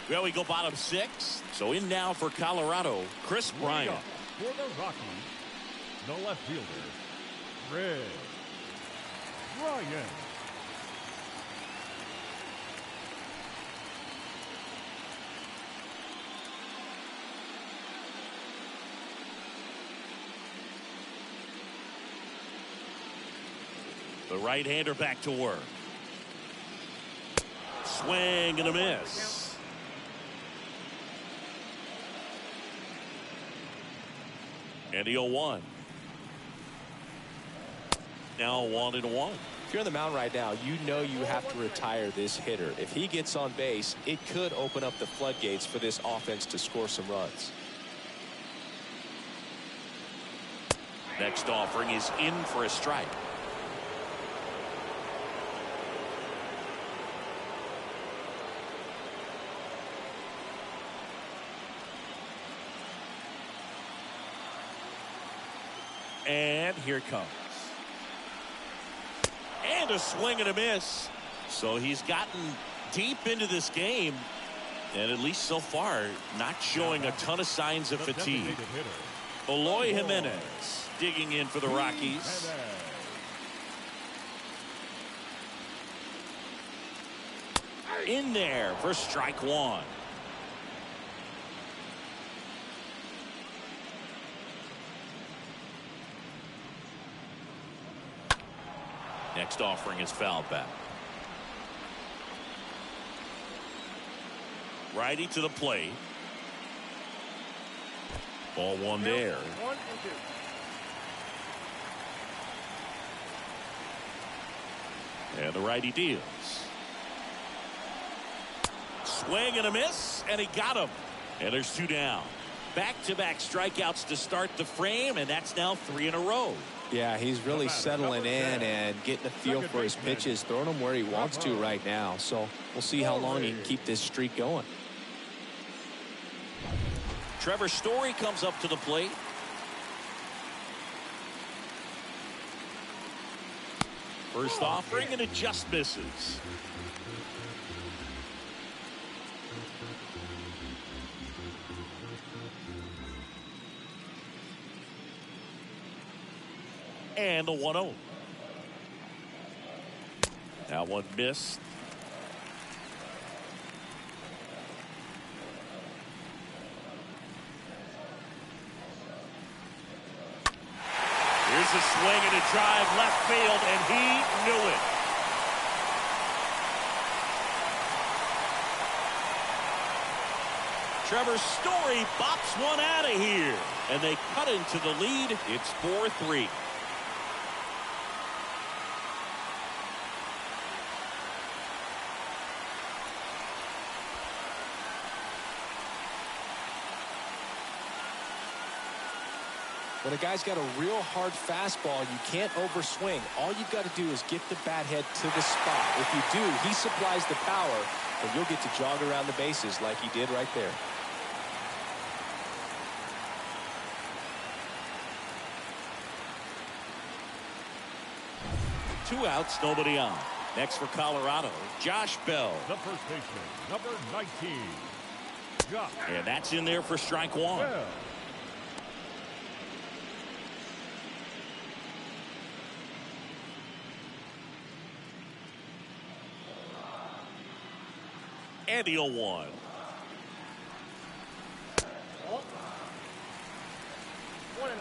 Well, we go bottom 6. So in now for Colorado, Chris Bryant. For the Rockies, the left fielder, Chris Bryant. The right-hander back to work. Swing and a miss. And the 0-1. Now 1-1. If you're on the mound right now, you know you have to retire this hitter. If he gets on base, it could open up the floodgates for this offense to score some runs. Next offering is in for a strike. And here it comes. And a swing and a miss. So he's gotten deep into this game, and at least so far, not showing a ton of signs of fatigue. Eloy Jimenez digging in for the Rockies. In there for strike 1. Next offering is fouled back. Righty to the plate. Ball 1 there. 1 and 2. And the righty deals. Swing and a miss, and he got him. And there's 2 down. Back-to-back strikeouts to start the frame, and that's now 3 in a row. Yeah, he's really settling in and getting a feel for his pitches, throwing them where he wants to right now. So we'll see how long he can keep this streak going. Trevor Story comes up to the plate. First offering, and it just misses. And the 1-0. Now one missed. Here's a swing and a drive left field, and he knew it. Trevor Story bops one out of here, and they cut into the lead. It's 4-3. When a guy's got a real hard fastball, you can't overswing. All you've got to do is get the bat head to the spot. If you do, he supplies the power, and you'll get to jog around the bases like he did right there. Two outs, nobody on. Next for Colorado, Josh Bell. The first baseman, number 19. Josh. And that's in there for strike one. Bell. And the 0-1. Oh. 1-1.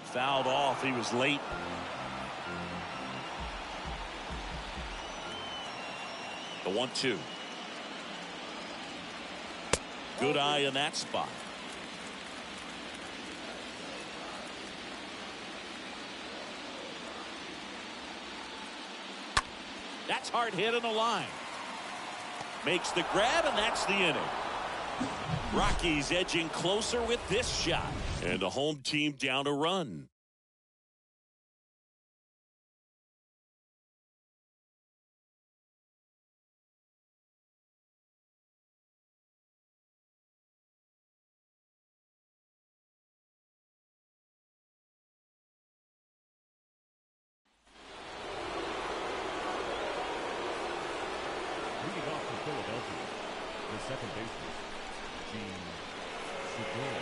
Fouled off. He was late. The 1-2. Good eye in that spot. That's hard hit in the line. Makes the grab, and that's the inning. Rockies edging closer with this shot. And the home team down a run. Leading off for Philadelphia, the second baseman, Segura.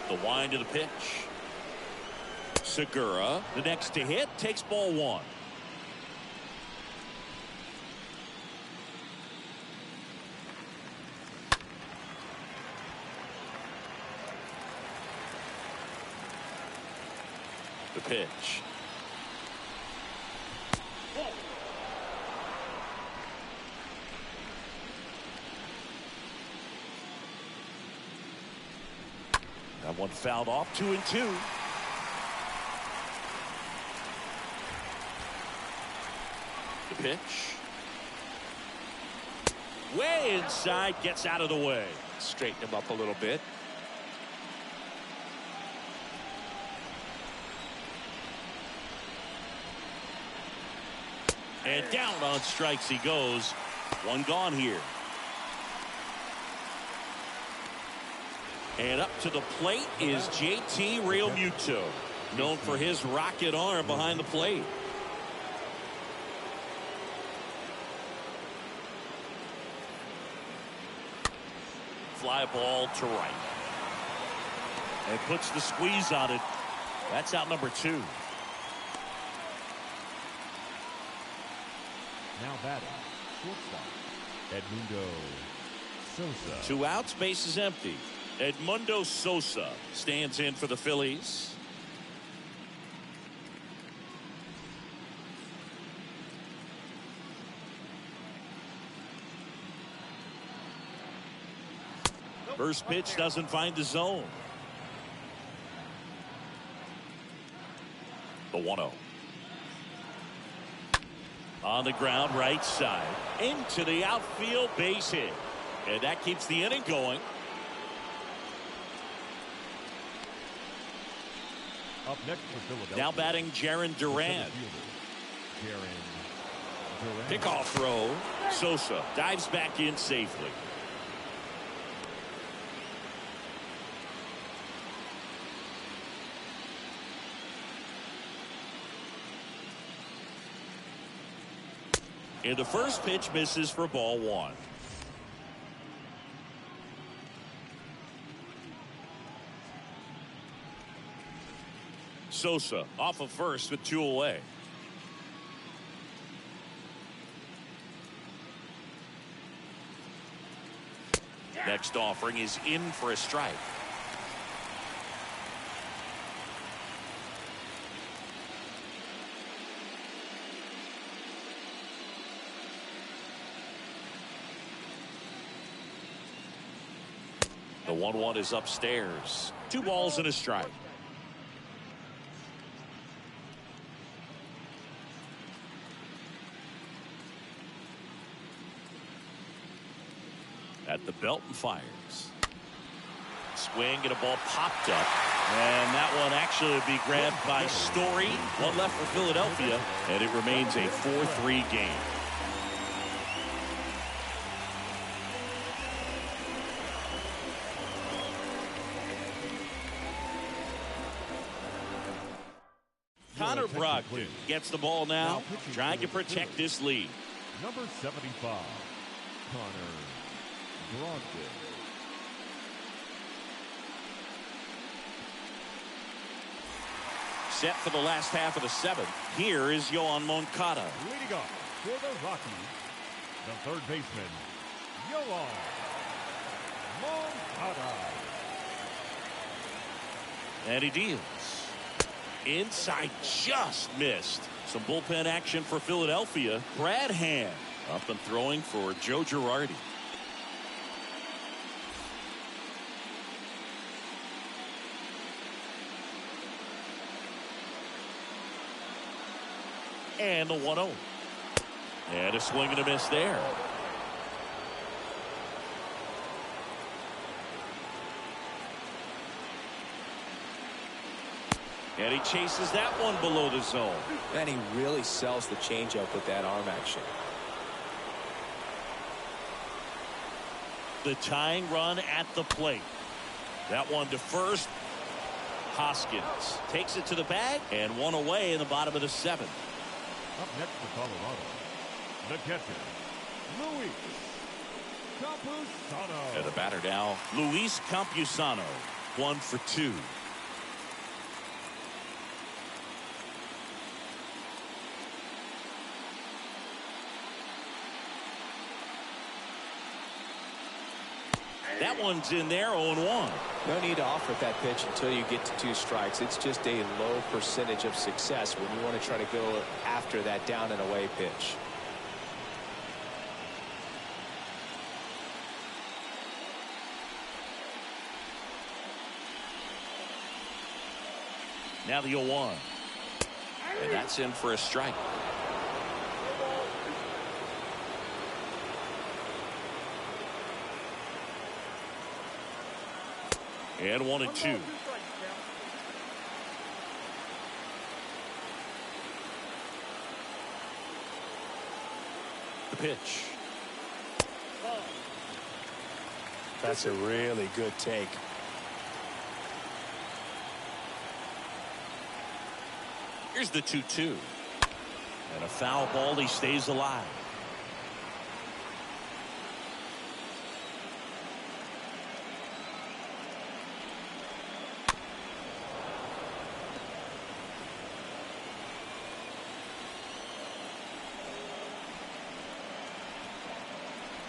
The wind of the pitch. Segura, the next to hit, takes ball one. The pitch. That one fouled off. 2-2. The pitch. Way inside, gets out of the way. Straighten him up a little bit. And down on strikes he goes. One gone here. And up to the plate is JT Realmuto, known for his rocket arm behind the plate. Fly ball to right. And puts the squeeze on it. That's out number 2. Now batting, shortstop, Edmundo Sosa. 2 outs, base is empty. Edmundo Sosa stands in for the Phillies. First pitch doesn't find the zone. The 1-0. On the ground, right side. Into the outfield, base hit. And that keeps the inning going. Up next for Philadelphia. Now batting Jarren Duran. Jarren Pickoff throw. Sosa dives back in safely. And the first pitch misses for ball one. Sosa off of first with 2 away. Next offering is in for a strike. The 1-1 is upstairs. 2 balls and a strike. At the belt and fires. Swing and a ball popped up. And that one actually would be grabbed by Story. 1 left for Philadelphia. And it remains a 4-3 game. Connor Brogdon gets the ball now, trying to protect this lead. Number 75, Connor Brogdon. Set for the last half of the 7th. Here is Yoan Moncada. Leading off for the Rockies, the third baseman, Yoan Moncada. And he deals. Inside, just missed. Some bullpen action for Philadelphia. Brad Hand up and throwing for Joe Girardi. And the 1-0. And a swing and a miss there. And he chases that one below the zone. And he really sells the changeup with that arm action. The tying run at the plate. That one to first. Hoskins takes it to the bag, and 1 away in the bottom of the 7th. Up next for Colorado, the catcher, Luis Campusano. And the batter now, Luis Campusano. 1 for 2. That one's in there, 0-1. No need to offer that pitch until you get to 2 strikes. It's just a low percentage of success when you want to try to go after that down and away pitch. Now the 0-1. And that's in for a strike. And 1-2. The pitch. That's a really good take. Here's the 2-2. And a foul ball. He stays alive.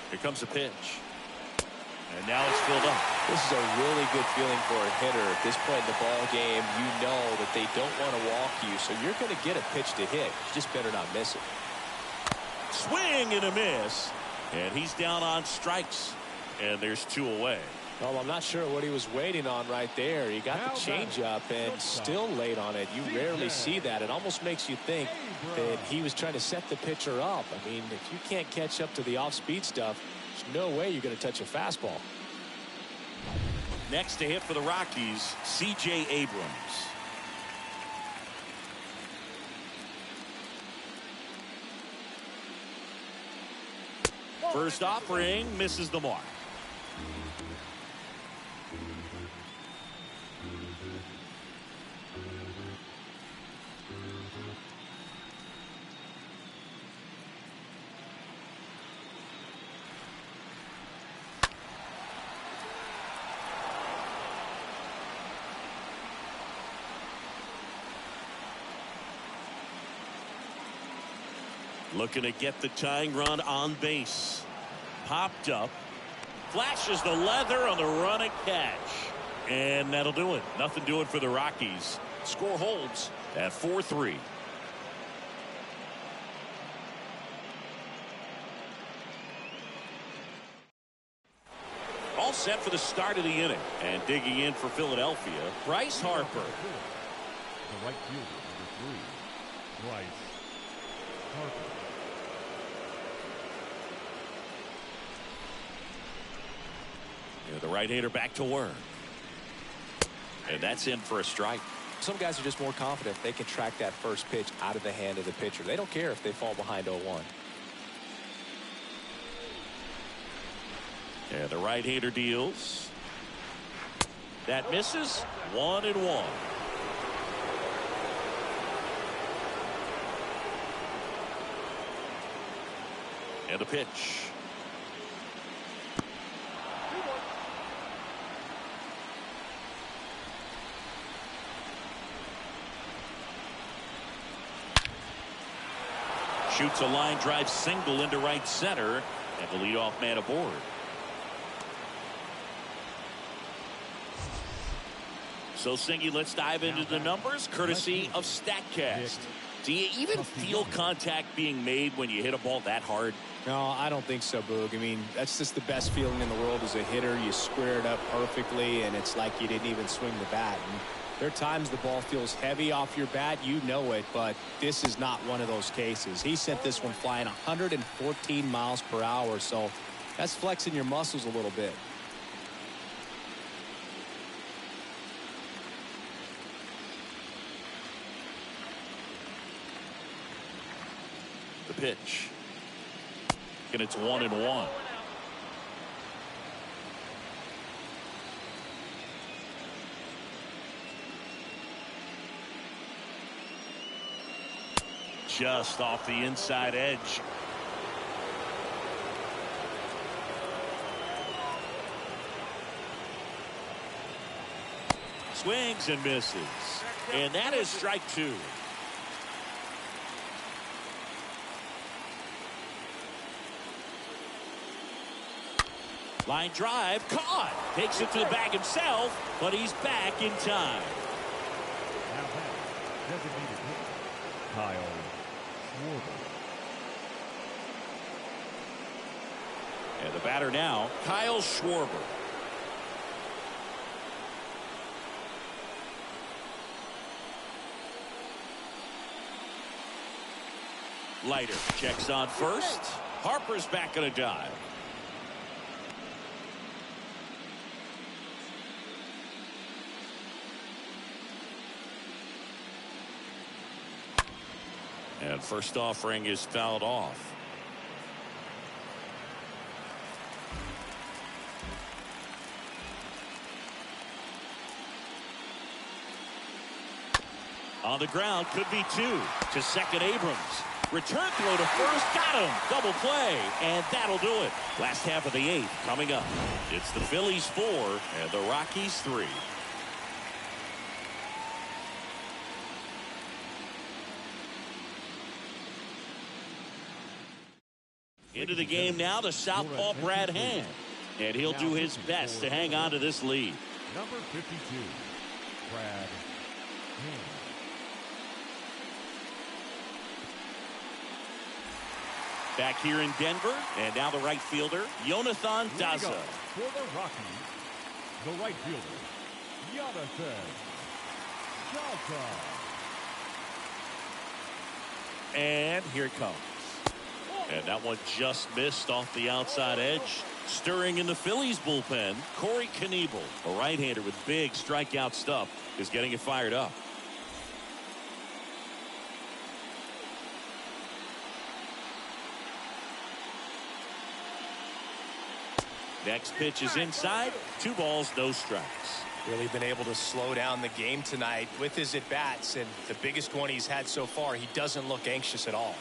Here comes a pitch. And now it's filled up. This is a really good feeling for a hitter. At this point in the ball game, you know that they don't want to walk you, so you're going to get a pitch to hit. You just better not miss it. Swing and a miss. And he's down on strikes. And there's 2 away. Well, I'm not sure what he was waiting on right there. He got the changeup and still late on it. You rarely see that. It almost makes you think that he was trying to set the pitcher up. I mean, if you can't catch up to the off-speed stuff, there's no way you're going to touch a fastball. Next to hit for the Rockies, C.J. Abrams. First offering misses the mark. Looking to get the tying run on base. Popped up. Flashes the leather on the run and catch. And that'll do it. Nothing doing for the Rockies. Score holds at 4-3. All set for the start of the inning. And digging in for Philadelphia, Bryce Harper. The right fielder, number 3, Bryce Harper. The right-hander back to work. And that's in for a strike. Some guys are just more confident they can track that first pitch out of the hand of the pitcher. They don't care if they fall behind 0-1. And the right-hander deals. That misses. 1-1. And the pitch. Shoots a line drive single into right center, and the leadoff man aboard. So, Singy, let's dive into the numbers, courtesy of StatCast. Do you even feel contact being made when you hit a ball that hard? No, I don't think so, Boog. I mean, that's just the best feeling in the world as a hitter. You square it up perfectly, and it's like you didn't even swing the bat. And there are times the ball feels heavy off your bat. You know it, but this is not one of those cases. He sent this one flying 114 miles per hour, so that's flexing your muscles a little bit. The pitch. And it's 1-1. Just off the inside edge. Swings and misses. And that is strike 2. Line drive, caught. Takes it to the bag himself, but he's back in time. Now back, designated hitter, Kyle Schwarber. And the batter now, Kyle Schwarber. Leiter checks on first. Harper's back on a dive. And first offering is fouled off. On the ground, could be 2 to second. Abrams. Return throw to first, got him. Double play, and that'll do it. Last half of the 8th coming up. It's the Phillies 4 and the Rockies 3. Into the game now, the southpaw Brad Hand. And he'll do his best to hang on to this lead. Number 52, Brad Hand. Back here in Denver, and now the right fielder, Jonathan Daza. For the Rockies, the right fielder, Jonathan Daza. And here it comes. And that one just missed off the outside edge. Stirring in the Phillies bullpen, Corey Knebel, a right-hander with big strikeout stuff, is getting it fired up. Next pitch is inside. 2 balls, no strikes. Really been able to slow down the game tonight with his at-bats, and the biggest one he's had so far, he doesn't look anxious at all.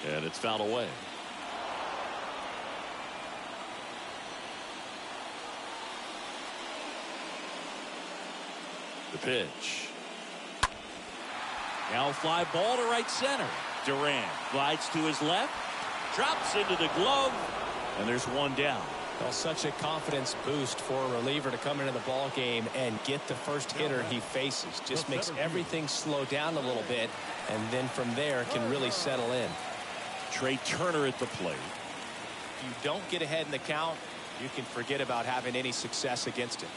And it's fouled away. The pitch. Now fly ball to right center. Durant glides to his left, drops into the glove, and there's 1 down. Well, such a confidence boost for a reliever to come into the ball game and get the first hitter he faces. Just makes everything slow down a little bit, and then from there can really settle in. Trey Turner at the plate. If you don't get ahead in the count, you can forget about having any success against him.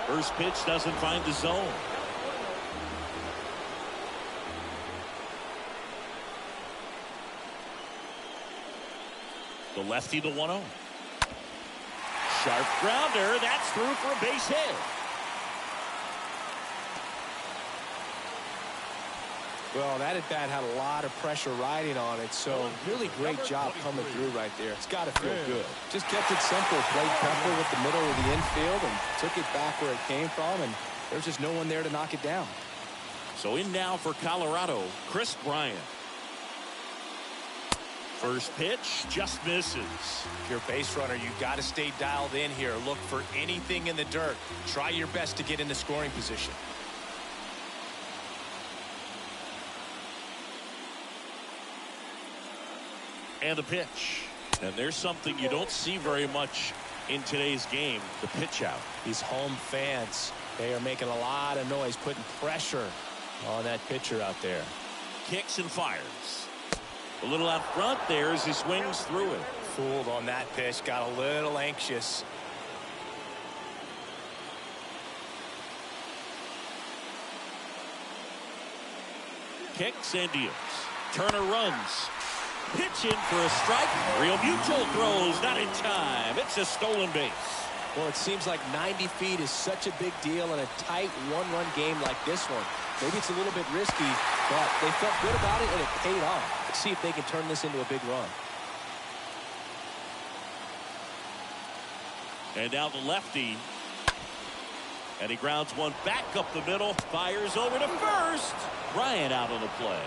First pitch doesn't find the zone. The lefty, the 1-0. Sharp grounder. That's through for a base hit. Well, that at-bat had a lot of pressure riding on it, so really great job coming through right there. It's got to feel good. Just kept it simple. Played Pepper with the middle of the infield and took it back where it came from, and there's just no one there to knock it down. So in now for Colorado, Chris Bryant. First pitch just misses. If you're a base runner, you've got to stay dialed in here. Look for anything in the dirt. Try your best to get into scoring position. And a pitch. And there's something you don't see very much in today's game, the pitch out. These home fans, they are making a lot of noise, putting pressure on that pitcher out there. Kicks and fires. A little out front there as he swings through it. Fooled on that pitch, got a little anxious. Kicks and deals. Turner runs. Pitch in for a strike. Real Mutual throws, not in time. It's a stolen base. Well, it seems like 90 feet is such a big deal in a tight one-run game like this one. Maybe it's a little bit risky, but they felt good about it, and it paid off. Let's see if they can turn this into a big run. And now the lefty. And he grounds one back up the middle. Fires over to first. Bryant out on the play.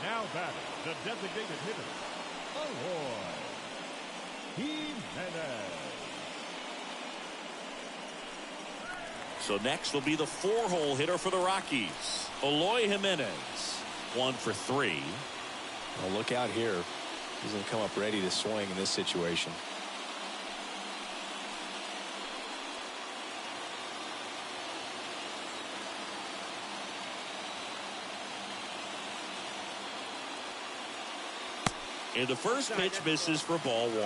Now batting, the designated hitter, Aloy Jimenez. So next will be the 4-hole hitter for the Rockies, Aloy Jimenez. 1 for 3. Well, look out here. He's going to come up ready to swing in this situation. And the first pitch misses for ball 1.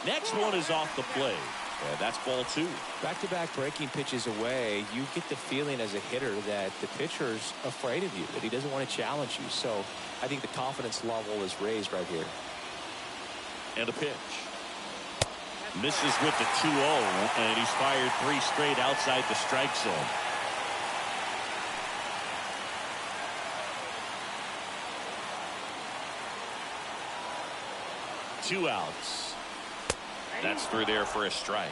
Next one is off the plate. And that's ball 2. Back-to-back breaking pitches away, you get the feeling as a hitter that the pitcher's afraid of you, that he doesn't want to challenge you. So I think the confidence level is raised right here. And a pitch. Misses with the 2-0, and he's fired 3 straight outside the strike zone. Two outs. That's through there for a strike.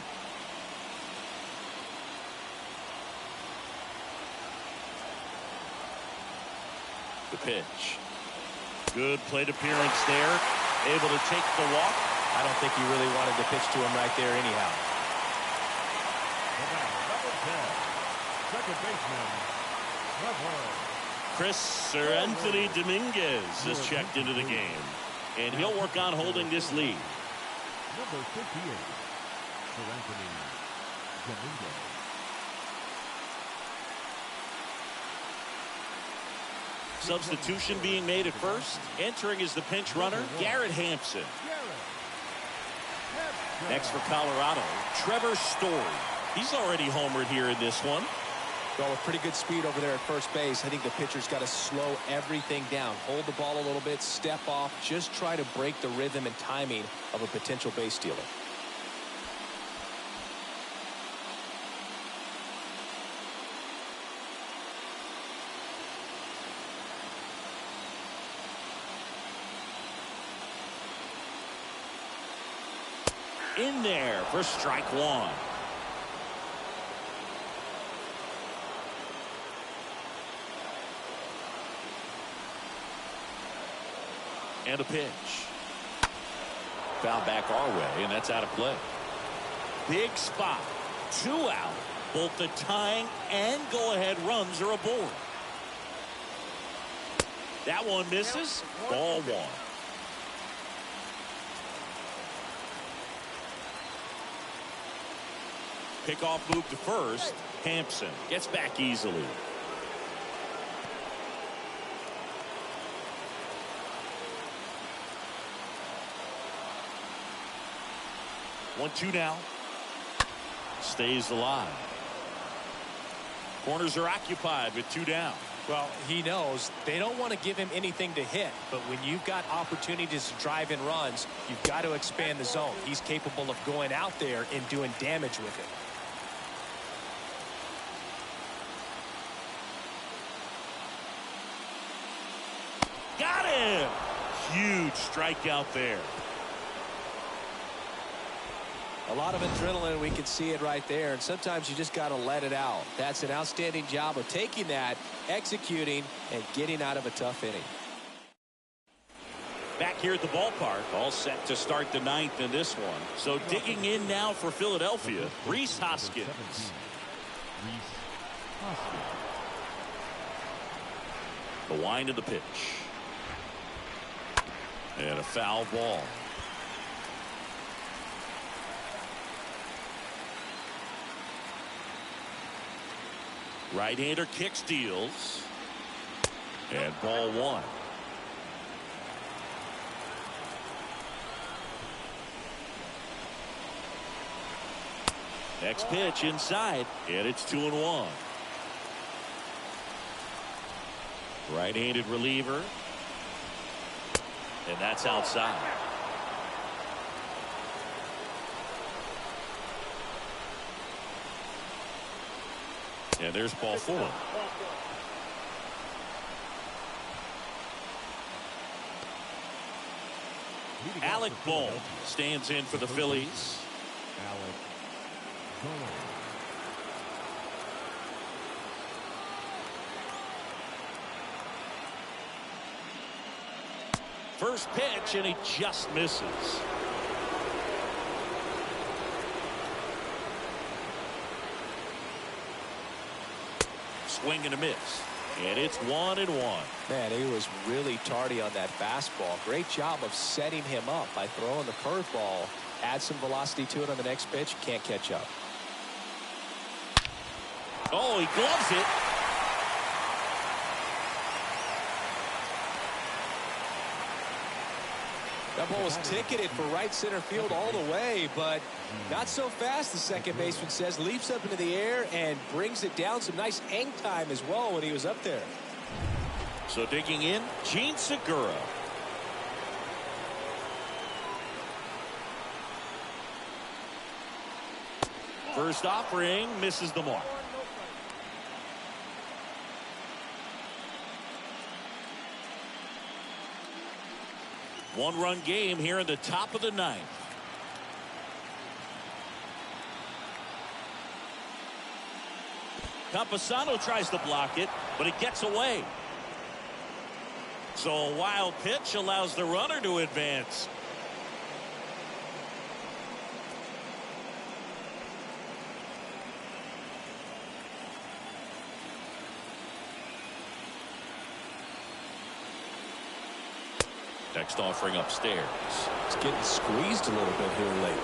The pitch. Good plate appearance there. Able to take the walk. I don't think he really wanted to pitch to him right there anyhow. Number 10, second baseman, Chris Anthony Dominguez is checked into the game, and he'll work on holding this lead. Number 58, Anthony Dominguez. Substitution being made at first. Entering is the pinch runner, Garrett Hampson. Next for Colorado, Trevor Story. He's already homered here in this one. Well, with pretty good speed over there at first base, I think the pitcher's got to slow everything down. Hold the ball a little bit, step off, just try to break the rhythm and timing of a potential base stealer. In there for strike one. And a pitch. Foul back our way, and that's out of play. Big spot. 2 out. Both the tying and go-ahead runs are aboard. That one misses. Ball one. Pickoff move to first. Hampson gets back easily. One, two now. Stays alive. Corners are occupied with 2 down. Well, he knows they don't want to give him anything to hit, but when you've got opportunities to drive in runs, you've got to expand the zone. He's capable of going out there and doing damage with it. Got him! Huge strikeout there. A lot of adrenaline, we can see it right there, and sometimes you just got to let it out. That's an outstanding job of taking that, executing, and getting out of a tough inning. Back here at the ballpark, all set to start the 9th in this one. So digging in now for Philadelphia, Rhys Hoskins. The wind of the pitch. And a foul ball. Right-hander kick steals. And ball one. Next pitch inside, and it's 2-1. Right-handed reliever. And that's outside. And there's ball 4. Alec Bohm stands in for the Phillies. First pitch, and he just misses. Swing and a miss. And it's 1-1. Man, he was really tardy on that fastball. Great job of setting him up by throwing the curveball. Add some velocity to it on the next pitch. Can't catch up. Oh, he gloves it. That ball was ticketed for right center field all the way, but not so fast, the second baseman says. Leaps up into the air and brings it down. Some nice hang time as well when he was up there. So digging in, Gene Segura. First offering misses the mark. One-run game here in the top of the 9th. Campusano tries to block it, but it gets away. So a wild pitch allows the runner to advance. Next offering upstairs. It's getting squeezed a little bit here late.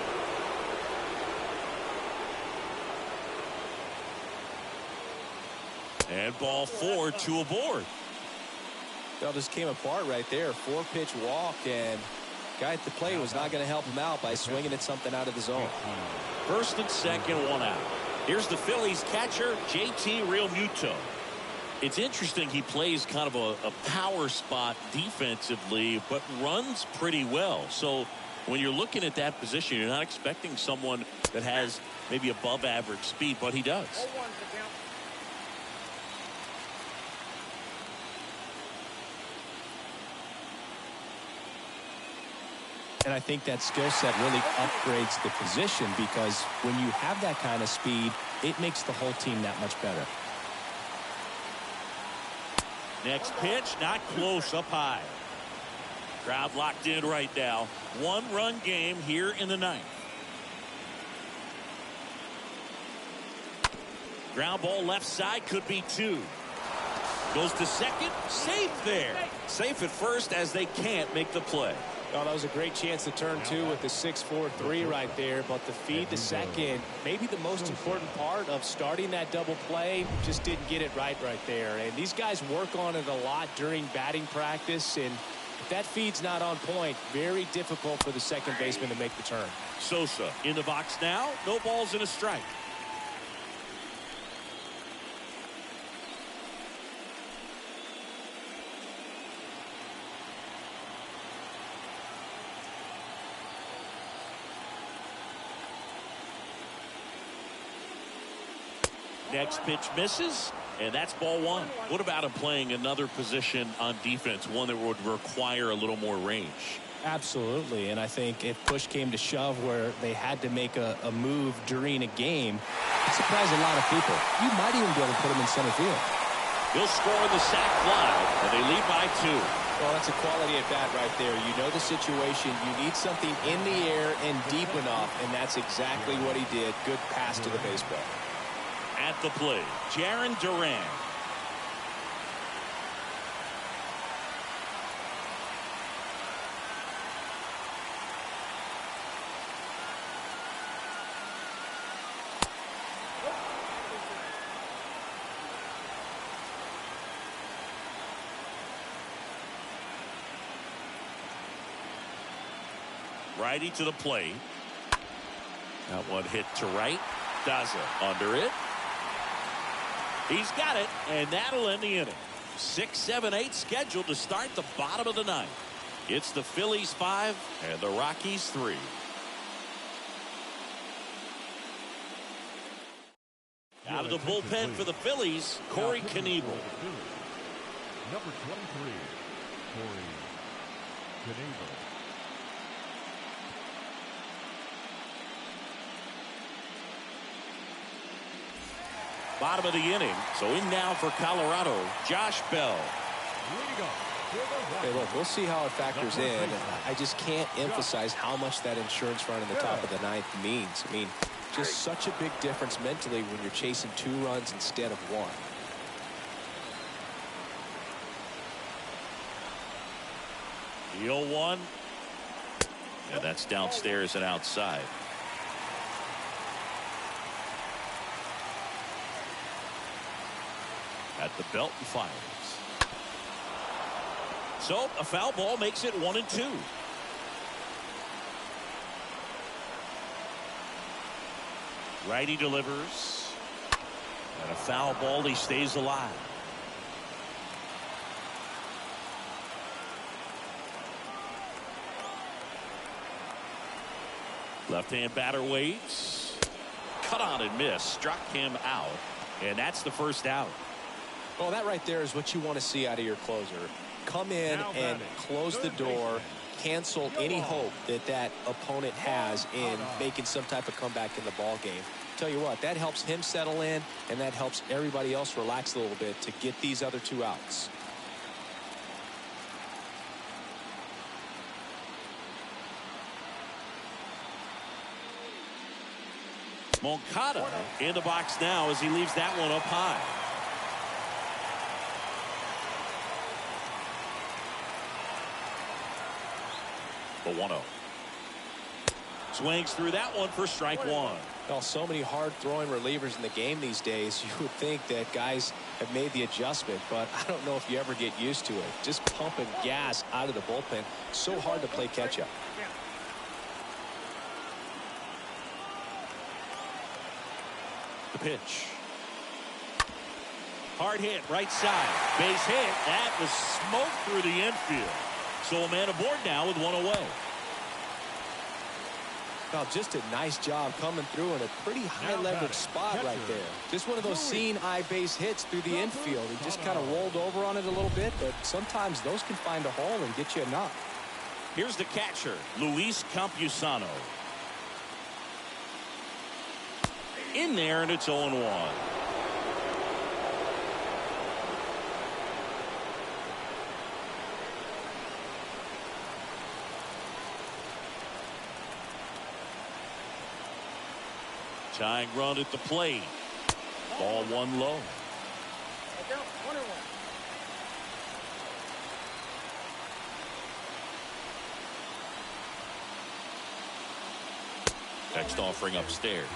And ball 4, 2 aboard. Well, just came apart right there. 4-pitch walk, and Guy at the plate was not going to help him out by swinging at something out of the zone. First and second, one out. Here's the Phillies catcher, JT Realmuto. It's interesting he plays kind of a power spot defensively, but runs pretty well. So when you're looking at that position, you're not expecting someone that has maybe above average speed, but he does. And I think that skill set really upgrades the position, because when you have that kind of speed, it makes the whole team that much better. Next pitch, not close, up high. Crowd locked in right now. One-run game here in the ninth. Ground ball left side, could be two. Goes to second, safe there. Safe at first as they can't make the play. Oh, that was a great chance to turn two with the 6-4-3 right there, but the feed to second, maybe the most important part of starting that double play, just didn't get it right there. And these guys work on it a lot during batting practice, and if that feed's not on point, very difficult for the second baseman to make the turn. Sosa in the box now, no balls and a strike. Next pitch misses, and that's ball one. What about him playing another position on defense, one that would require a little more range? Absolutely, and I think if push came to shove where they had to make a move during a game, it surprised a lot of people. You might even be able to put him in center field. He'll score the sac fly, and they lead by 2. Well, that's a quality at bat right there. You know the situation. You need something in the air and deep enough, and that's exactly what he did. Good pass to the baseball. At the plate, Jarren Duran. Righty to the plate. That one hit to right. Daza under it. He's got it, and that'll end the inning. 6, 7, 8 scheduled to start the bottom of the ninth. It's the Phillies 5 and the Rockies 3. Out of the bullpen for the Phillies, Corey Knebel. Number 23, Corey Knebel. Bottom of the inning. So in now for Colorado, Josh Bell. Hey, look, we'll see how it factors in. I just can't emphasize how much that insurance run in the top of the ninth means. I mean, just such a big difference mentally when you're chasing 2 runs instead of 1. The 0-1. And that's downstairs and outside. At the belt and fires. So a foul ball makes it 1-2. Righty delivers. And a foul ball, he stays alive. Left-hand batter waits. Cut on and miss. Struck him out. And that's the first out. Well, that right there is what you want to see out of your closer. Come in and close the door, cancel any hope that that opponent has in making some type of comeback in the ball game. Tell you what, that helps him settle in, and that helps everybody else relax a little bit to get these other 2 outs. Moncada in the box now as he leaves that one up high. The 1-0. Swings through that one for strike 1. Well, so many hard-throwing relievers in the game these days, you would think that guys have made the adjustment, but I don't know if you ever get used to it. Just pumping gas out of the bullpen, so hard to play catch-up. The pitch. Hard hit, right side. Base hit. That was smoked through the infield. So a man aboard now with one away. Well, just a nice job coming through in a pretty high leverage spot right there. Just one of those seeing eye base hits through the infield. He just kind of rolled over on it a little bit, but sometimes those can find a hole and get you a knock. Here's the catcher, Luis Campusano. In there, and it's 0-1. Tying run at the plate. Ball one low. Look out, 1-1. Next offering upstairs.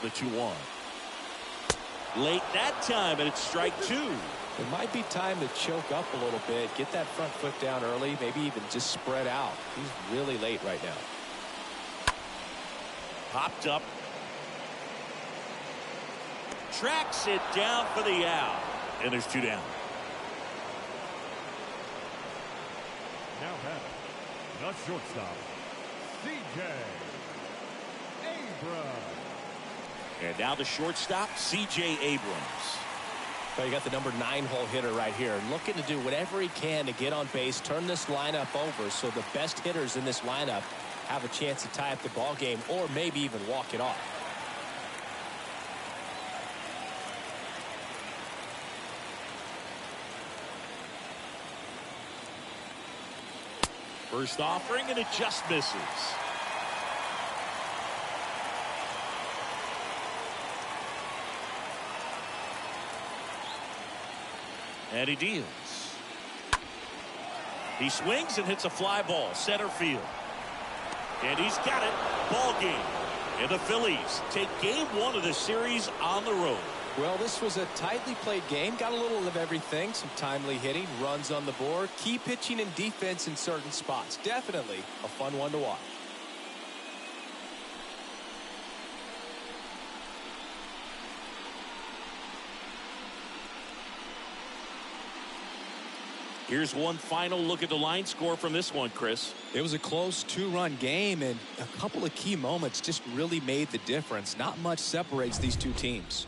The 2-1. Late that time, and it's strike two. It might be time to choke up a little bit, get that front foot down early, maybe even just spread out. He's really late right now. Popped up. Tracks it down for the out. And there's two down. Now batting, the shortstop, C.J. Abrams. And now the shortstop, C.J. Abrams. Well, you got the number 9 hole hitter right here, looking to do whatever he can to get on base, turn this lineup over so the best hitters in this lineup have a chance to tie up the ball game or maybe even walk it off. First offering, and it just misses. And he deals. He swings and hits a fly ball, center field. And he's got it. Ball game. And the Phillies take game 1 of this series on the road. Well, this was a tightly played game. Got a little of everything. Some timely hitting, runs on the board, key pitching and defense in certain spots. Definitely a fun one to watch. Here's one final look at the line score from this one, Chris. It was a close 2-run game, and a couple of key moments just really made the difference. Not much separates these two teams.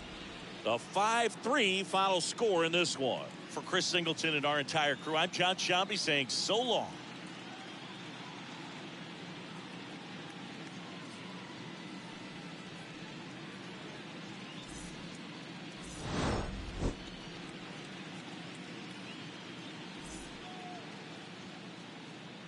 The 5-3 final score in this one. For Chris Singleton and our entire crew, I'm John Shambi saying so long.